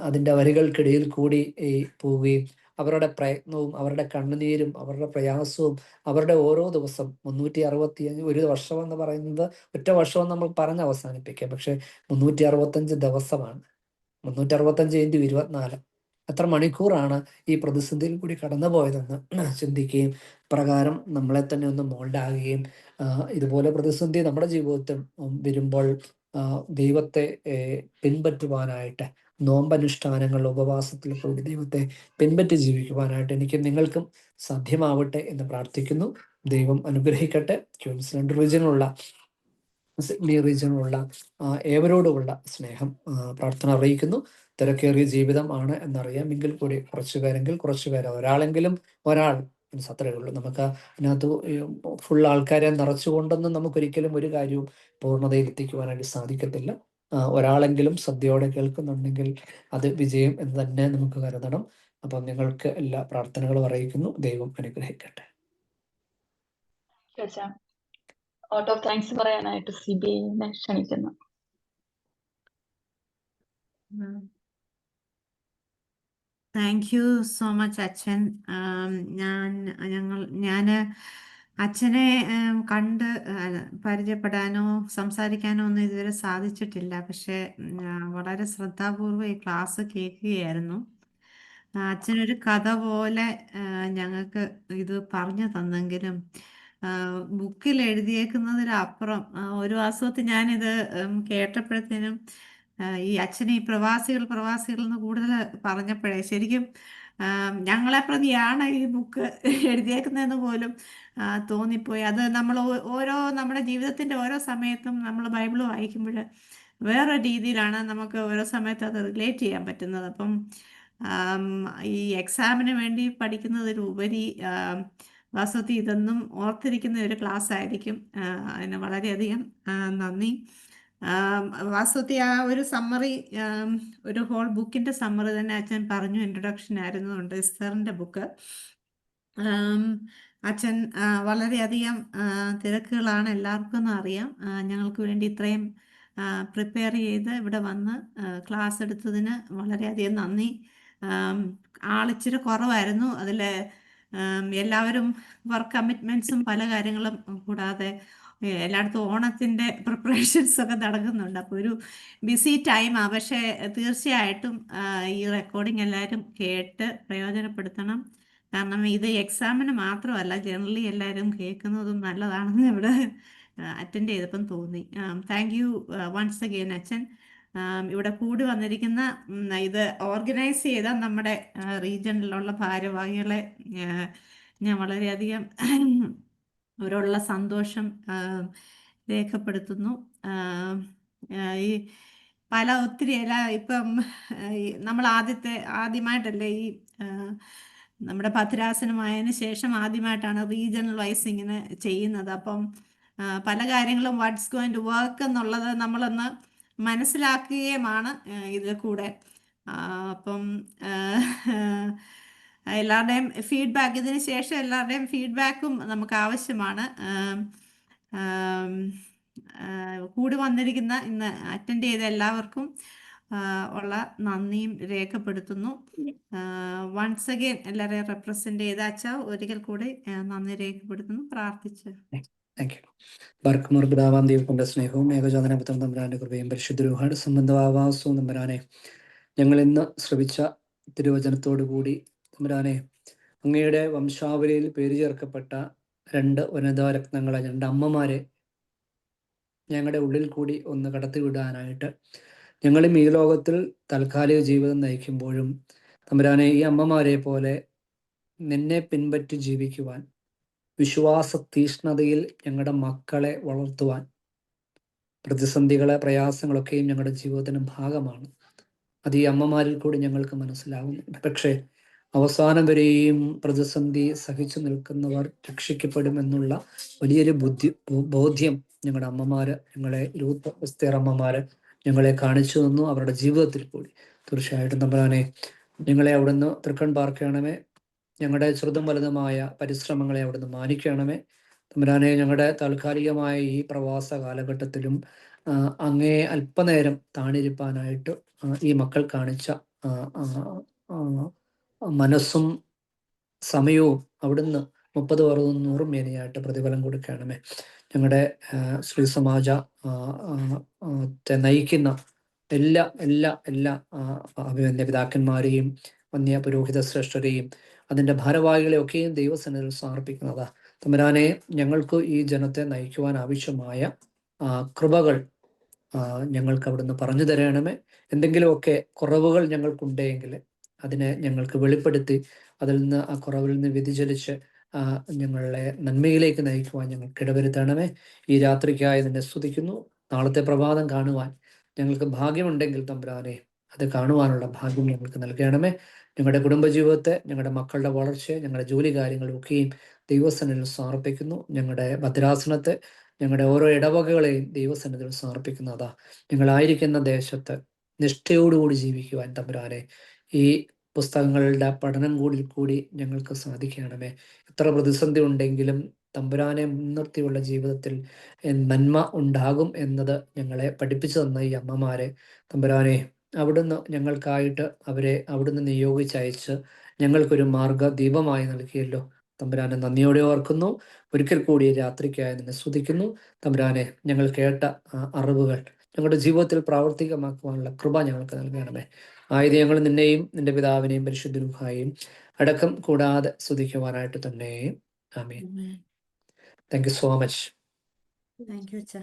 അതിൻ്റെ വരികൾക്കിടയിൽ കൂടി പോവുകയും അവരുടെ പ്രയത്നവും അവരുടെ കണ്ണുനീരും അവരുടെ പ്രയാസവും അവരുടെ ഓരോ ദിവസം 365 ഒരു വർഷം എന്ന് പറയുന്നത് ഒറ്റ വർഷമെന്ന് നമ്മൾ പറഞ്ഞ് അവസാനിപ്പിക്കാം. പക്ഷെ 365 ദിവസമാണ്. 365 × 24 എത്ര മണിക്കൂറാണ് ഈ പ്രതിസന്ധിയിൽ കൂടി കടന്നു പോയതെന്ന് ചിന്തിക്കുകയും പ്രകാരം നമ്മളെ തന്നെ ഒന്ന് മോൾഡാകുകയും ഇതുപോലെ പ്രതിസന്ധി നമ്മുടെ ജീവിതത്തിൽ വരുമ്പോൾ ദൈവത്തെ പിൻപറ്റുവാനായിട്ട് നോമ്പനുഷ്ഠാനങ്ങൾ ഉപവാസത്തിൽ കൂടി ദൈവത്തെ പിൻപറ്റി ജീവിക്കുവാനായിട്ട് എനിക്കും നിങ്ങൾക്കും സാധ്യമാവട്ടെ എന്ന് പ്രാർത്ഥിക്കുന്നു. ദൈവം അനുഗ്രഹിക്കട്ടെ. ക്യൂൻസ്ലൻഡ് റീജിയനിലുള്ള സിഡ്നി റീജിയനിലുള്ള ഏവരോടുമുള്ള സ്നേഹം പ്രാർത്ഥന അറിയിക്കുന്നു. തിരക്കേറിയ ജീവിതം ആണ് എന്നറിയാം. എങ്കിൽ കൂടി കുറച്ചു പേര് ഒരാൾ അത്രയേ ഉള്ളൂ. നമുക്ക് അതിനകത്ത് ഫുൾ ആൾക്കാരെ നിറച്ചുകൊണ്ടൊന്നും നമുക്കൊരിക്കലും ഒരു കാര്യവും പൂർണ്ണതയിൽ എത്തിക്കുവാനായിട്ട് സാധിക്കത്തില്ല. ഒരാളെങ്കിലും ശ്രദ്ധയോടെ കേൾക്കുന്നുണ്ടെങ്കിൽ അത് വിജയം എന്ന് തന്നെ നമുക്ക് കരുതണം. അപ്പം നിങ്ങൾക്ക് എല്ലാ പ്രാർത്ഥനകളും അറിയിക്കുന്നു. ദൈവം അനുഗ്രഹിക്കട്ടെ. ഔട്ട് ഓഫ് താങ്ക്സ് പറയാനായിട്ട് സിബിനെ ക്ഷണിക്കുന്നു. താങ്ക് യു സോ മച്ച് അച്ഛൻ. ഞാൻ അച്ഛനെ കണ്ട് പരിചയപ്പെടാനോ സംസാരിക്കാനോ ഒന്നും ഇതുവരെ സാധിച്ചിട്ടില്ല. പക്ഷെ വളരെ ശ്രദ്ധാപൂർവം ഈ ക്ലാസ് കേൾക്കുകയായിരുന്നു. അച്ഛനൊരു കഥ പോലെ ഞങ്ങൾക്ക് ഇത് പറഞ്ഞു തന്നെങ്കിലും ബുക്കിൽ എഴുതിയേക്കുന്നതിലപ്പുറം ഒരു വാസ്തവത്തിൽ ഞാനിത് കേട്ടപ്പോഴത്തേനും ഈ അച്ഛനെ ഈ പ്രവാസികൾ എന്ന് കൂടുതൽ പറഞ്ഞപ്പോഴേ ശരിക്കും ഞങ്ങളെ പ്രതിയാണ് ഈ ബുക്ക് എഴുതിയേക്കുന്നതെന്ന് പോലും തോന്നിപ്പോയി. അത് നമ്മൾ നമ്മുടെ ജീവിതത്തിൻ്റെ ഓരോ സമയത്തും നമ്മൾ ബൈബിൾ വായിക്കുമ്പോൾ വേറെ രീതിയിലാണ് നമുക്ക് ഓരോ സമയത്ത് അത് റിലേറ്റ് ചെയ്യാൻ പറ്റുന്നത്. അപ്പം ആം, ഈ എക്സാമിന് വേണ്ടി പഠിക്കുന്നതിലുപരി വാസ്തവത്തിൽ ഇതൊന്നും ഓർത്തിരിക്കുന്ന ഒരു ക്ലാസ് ആയിരിക്കും. അതിന് വളരെയധികം നന്ദി. വാസ്തവത്തിൽ ആ ഒരു സമ്മറി, ഒരു ഹോൾ ബുക്കിൻ്റെ സമ്മറി തന്നെ അച്ഛൻ പറഞ്ഞു. ഇൻട്രൊഡക്ഷൻ ആയിരുന്നുണ്ട് എസ്തറിൻ്റെ ബുക്ക്. അച്ഛൻ വളരെയധികം തിരക്കുകളാണ്, എല്ലാവർക്കും അറിയാം. ഞങ്ങൾക്ക് വേണ്ടി ഇത്രയും പ്രിപ്പയർ ചെയ്ത് ഇവിടെ വന്ന് ക്ലാസ് എടുത്തതിന് വളരെയധികം നന്ദി. ആളിച്ചിരി കുറവായിരുന്നു. അതിൽ എല്ലാവരും വർക്ക് കമ്മിറ്റ്മെൻറ്റ്സും പല കാര്യങ്ങളും കൂടാതെ എല്ലായിടത്തും ഓണത്തിൻ്റെ പ്രിപ്പറേഷൻസ് ഒക്കെ നടക്കുന്നുണ്ട്. അപ്പോൾ ഒരു ബിസി ടൈമാണ്. പക്ഷേ തീർച്ചയായിട്ടും ഈ റെക്കോർഡിംഗ് എല്ലാവരും കേട്ട് പ്രയോജനപ്പെടുത്തണം. കാരണം ഇത് എക്സാമിന് മാത്രമല്ല, ജനറലി എല്ലാവരും കേൾക്കുന്നതും നല്ലതാണെന്ന് ഇവിടെ അറ്റൻഡ് ചെയ്തപ്പം തോന്നി. താങ്ക് യു വൺസ് അഗെയിൻ അച്ഛൻ. ഇവിടെ കൂടി വന്നിരിക്കുന്ന ഇത് ഓർഗനൈസ് ചെയ്ത നമ്മുടെ റീജിയണിലുള്ള ഭാരവാഹികളെ ഞാൻ വളരെയധികം അവരോടുള്ള സന്തോഷം രേഖപ്പെടുത്തുന്നു. ഈ ഒത്തിരി ഇപ്പം നമ്മൾ ആദ്യമായിട്ടല്ലേ ഈ നമ്മുടെ ഭദ്രാസനമായതിനു ശേഷം ആദ്യമായിട്ടാണ് റീജിയണൽ വൈസ് ഇങ്ങനെ ചെയ്യുന്നത്. അപ്പം പല കാര്യങ്ങളും വാട്ട്സ് ഗോയിങ് ടു വർക്ക് എന്നുള്ളത് നമ്മളൊന്ന് മനസ്സിലാക്കുകയുമാണ് ഇതിൽ കൂടെ. അപ്പം എല്ലാവരുടെയും ഫീഡ്ബാക്ക്, ഇതിന് ശേഷം എല്ലാവരുടെയും ഫീഡ്ബാക്കും നമുക്ക് ആവശ്യമാണ്. കൂടി വന്നിരിക്കുന്ന ഇന്ന് അറ്റൻഡ് ചെയ്ത എല്ലാവർക്കും ഉള്ള നന്ദിയും രേഖപ്പെടുത്തുന്നു. വൺസ് അഗെയിൻ എല്ലാവരെയും റെപ്രസെന്റ് ചെയ്ത അച്ഛ ഒരിക്കൽ കൂടി നന്ദി രേഖപ്പെടുത്തുന്നു. പ്രാർത്ഥിച്ച് താങ്ക് യു. ബർക്കുമർ പിതാവാം ദൈവത്തിന്റെ സ്നേഹവും ഏകജാതനപുത്രൻ തമ്പുരാന്റെ കൃപയും പരിശുദ്ധരൂഹാട് സംബന്ധവാസവും തമ്പുരാനെ, ഞങ്ങൾ ഇന്ന് ശ്രവിച്ച തിരുവചനത്തോടുകൂടി തമ്പുരാനെ, അങ്ങയുടെ വംശാവലിയിൽ പേര് ചേർക്കപ്പെട്ട 2 വനിതാ രത്നങ്ങളെ, 2 അമ്മമാരെ ഞങ്ങളുടെ ഉള്ളിൽ കൂടി ഒന്ന് കടത്തിവിടാനായിട്ട്, ഞങ്ങളും ഈ ലോകത്തിൽ താൽക്കാലിക ജീവിതം നയിക്കുമ്പോഴും തമ്പുരാനെ, ഈ അമ്മമാരെ പോലെ നിന്നെ പിൻപറ്റി ജീവിക്കുവാൻ, വിശ്വാസ തീഷ്ണതയിൽ ഞങ്ങളുടെ മക്കളെ വളർത്തുവാൻ, പ്രതിസന്ധികളെ പ്രയാസങ്ങളൊക്കെയും ഞങ്ങളുടെ ജീവിതത്തിന് ഭാഗമാണ്. അത് ഈ അമ്മമാരിൽ കൂടി ഞങ്ങൾക്ക് മനസ്സിലാവുന്നുണ്ട്. പക്ഷേ അവസാനം വരെയും പ്രതിസന്ധി സഹിച്ചു നിൽക്കുന്നവർ രക്ഷിക്കപ്പെടുമെന്നുള്ള വലിയൊരു ബോധ്യം ഞങ്ങളുടെ അമ്മമാര്, ഞങ്ങളെ രൂത്ത് എസ്തേർ അമ്മമാര് ഞങ്ങളെ കാണിച്ചു തന്നു അവരുടെ ജീവിതത്തിൽ കൂടി. തീർച്ചയായിട്ടും തമ്പുരാനെ, ഞങ്ങളെ അവിടുന്ന് തൃക്കൺ പാർക്കണമേ. ഞങ്ങളുടെ ചെറുതും വലുതുമായ പരിശ്രമങ്ങളെ അവിടുന്ന് മാനിക്കണമേ തമ്പുരാനെ. ഞങ്ങളുടെ താൽക്കാലികമായ ഈ പ്രവാസ കാലഘട്ടത്തിലും അങ്ങേ അല്പനേരം താണിരിപ്പാനായിട്ട് ഈ മക്കൾ കാണിച്ച മനസ്സും സമയവും അവിടുന്ന് 30, 60, 100 മേനിയായിട്ട് പ്രതിഫലം കൊടുക്കണമേ. ഞങ്ങളുടെ ശ്രീ സമാജ നയിക്കുന്ന എല്ലാ അഭിമന്യ പിതാക്കന്മാരെയും വന്യ പുരോഹിത ശ്രേഷ്ഠരെയും അതിൻ്റെ ഭാരവാഹികളെ ഒക്കെയും ദൈവസന്നിധിയിൽ സമർപ്പിക്കുന്നതാ തമ്പുരാനെ. ഞങ്ങൾക്ക് ഈ ജനത്തെ നയിക്കുവാൻ ആവശ്യമായ കൃപകൾ ഞങ്ങൾക്ക് അവിടുന്ന് പറഞ്ഞു തരണമേ. എന്തെങ്കിലുമൊക്കെ കുറവുകൾ ഞങ്ങൾക്കുണ്ടെങ്കിൽ അതിനെ ഞങ്ങൾക്ക് വെളിപ്പെടുത്തി അതിൽ നിന്ന്, ആ കുറവിൽ നിന്ന് വ്യതിചലിച്ച് ഞങ്ങളെ നന്മയിലേക്ക് നയിക്കുവാൻ ഞങ്ങൾക്ക് ഇടവരുത്തണമേ. ഈ രാത്രിക്കായി നിന്നെ സ്തുതിക്കുന്നു. നാളത്തെ പ്രഭാതം കാണുവാൻ ഞങ്ങൾക്ക് ഭാഗ്യമുണ്ടെങ്കിൽ തമ്പുരാനെ, അത് കാണുവാനുള്ള ഭാഗ്യം ഞങ്ങൾക്ക് നൽകണമേ. ഞങ്ങളുടെ കുടുംബജീവിതത്തെ, ഞങ്ങളുടെ മക്കളുടെ വളർച്ചയെ, ഞങ്ങളുടെ ജോലി കാര്യങ്ങളൊക്കെയും ദൈവസന്നിധിയിൽ സമർപ്പിക്കുന്നു. ഞങ്ങളുടെ ഭദ്രാസനത്തെ, ഞങ്ങളുടെ ഓരോ ഇടവകകളെയും ദൈവസന്നിധിയിൽ സമർപ്പിക്കുന്നതാ. ഞങ്ങളായിരിക്കുന്ന ദേശത്ത് നിഷ്ഠയോടുകൂടി ജീവിക്കുവാൻ തമ്പുരാനെ, ഈ പുസ്തകങ്ങളുടെ പഠനം കൂടി ഞങ്ങൾക്ക് സാധിക്കണമേ. എത്ര പ്രതിസന്ധി ഉണ്ടെങ്കിലും തമ്പുരാനെ മുൻനിർത്തിയുള്ള ജീവിതത്തിൽ നന്മ ഉണ്ടാകും എന്നത് ഞങ്ങളെ പഠിപ്പിച്ചു തന്ന ഈ അമ്മമാരെ തമ്പുരാനെ, അവിടുന്ന് ഞങ്ങൾക്കായിട്ട് അവരെ അവിടുന്ന് നിയോഗിച്ചയച്ച് ഞങ്ങൾക്കൊരു മാർഗദീപമായി നൽകിയല്ലോ തമ്പുരാനെ. നന്ദിയോടെ ഓർക്കുന്നു. ഒരിക്കൽ കൂടി രാത്രിക്കായി നിന്നെ സ്തുതിക്കുന്നു തമ്പുരാനെ. ഞങ്ങൾ കേട്ട അറിവുകൾ ഞങ്ങളുടെ ജീവിതത്തിൽ പ്രാവർത്തികമാക്കുവാനുള്ള കൃപ ഞങ്ങൾക്ക് നൽകണമേ. ആയത് ഞങ്ങൾ നിന്നെയും നിന്റെ പിതാവിനെയും പരിശുദ്ധ രൂഹായെയും അടക്കം കൂടാതെ സ്തുതിക്കുവാനായിട്ട് തന്നെ. ആമേൻ. Thank you so much. Thank you അച്ഛാ.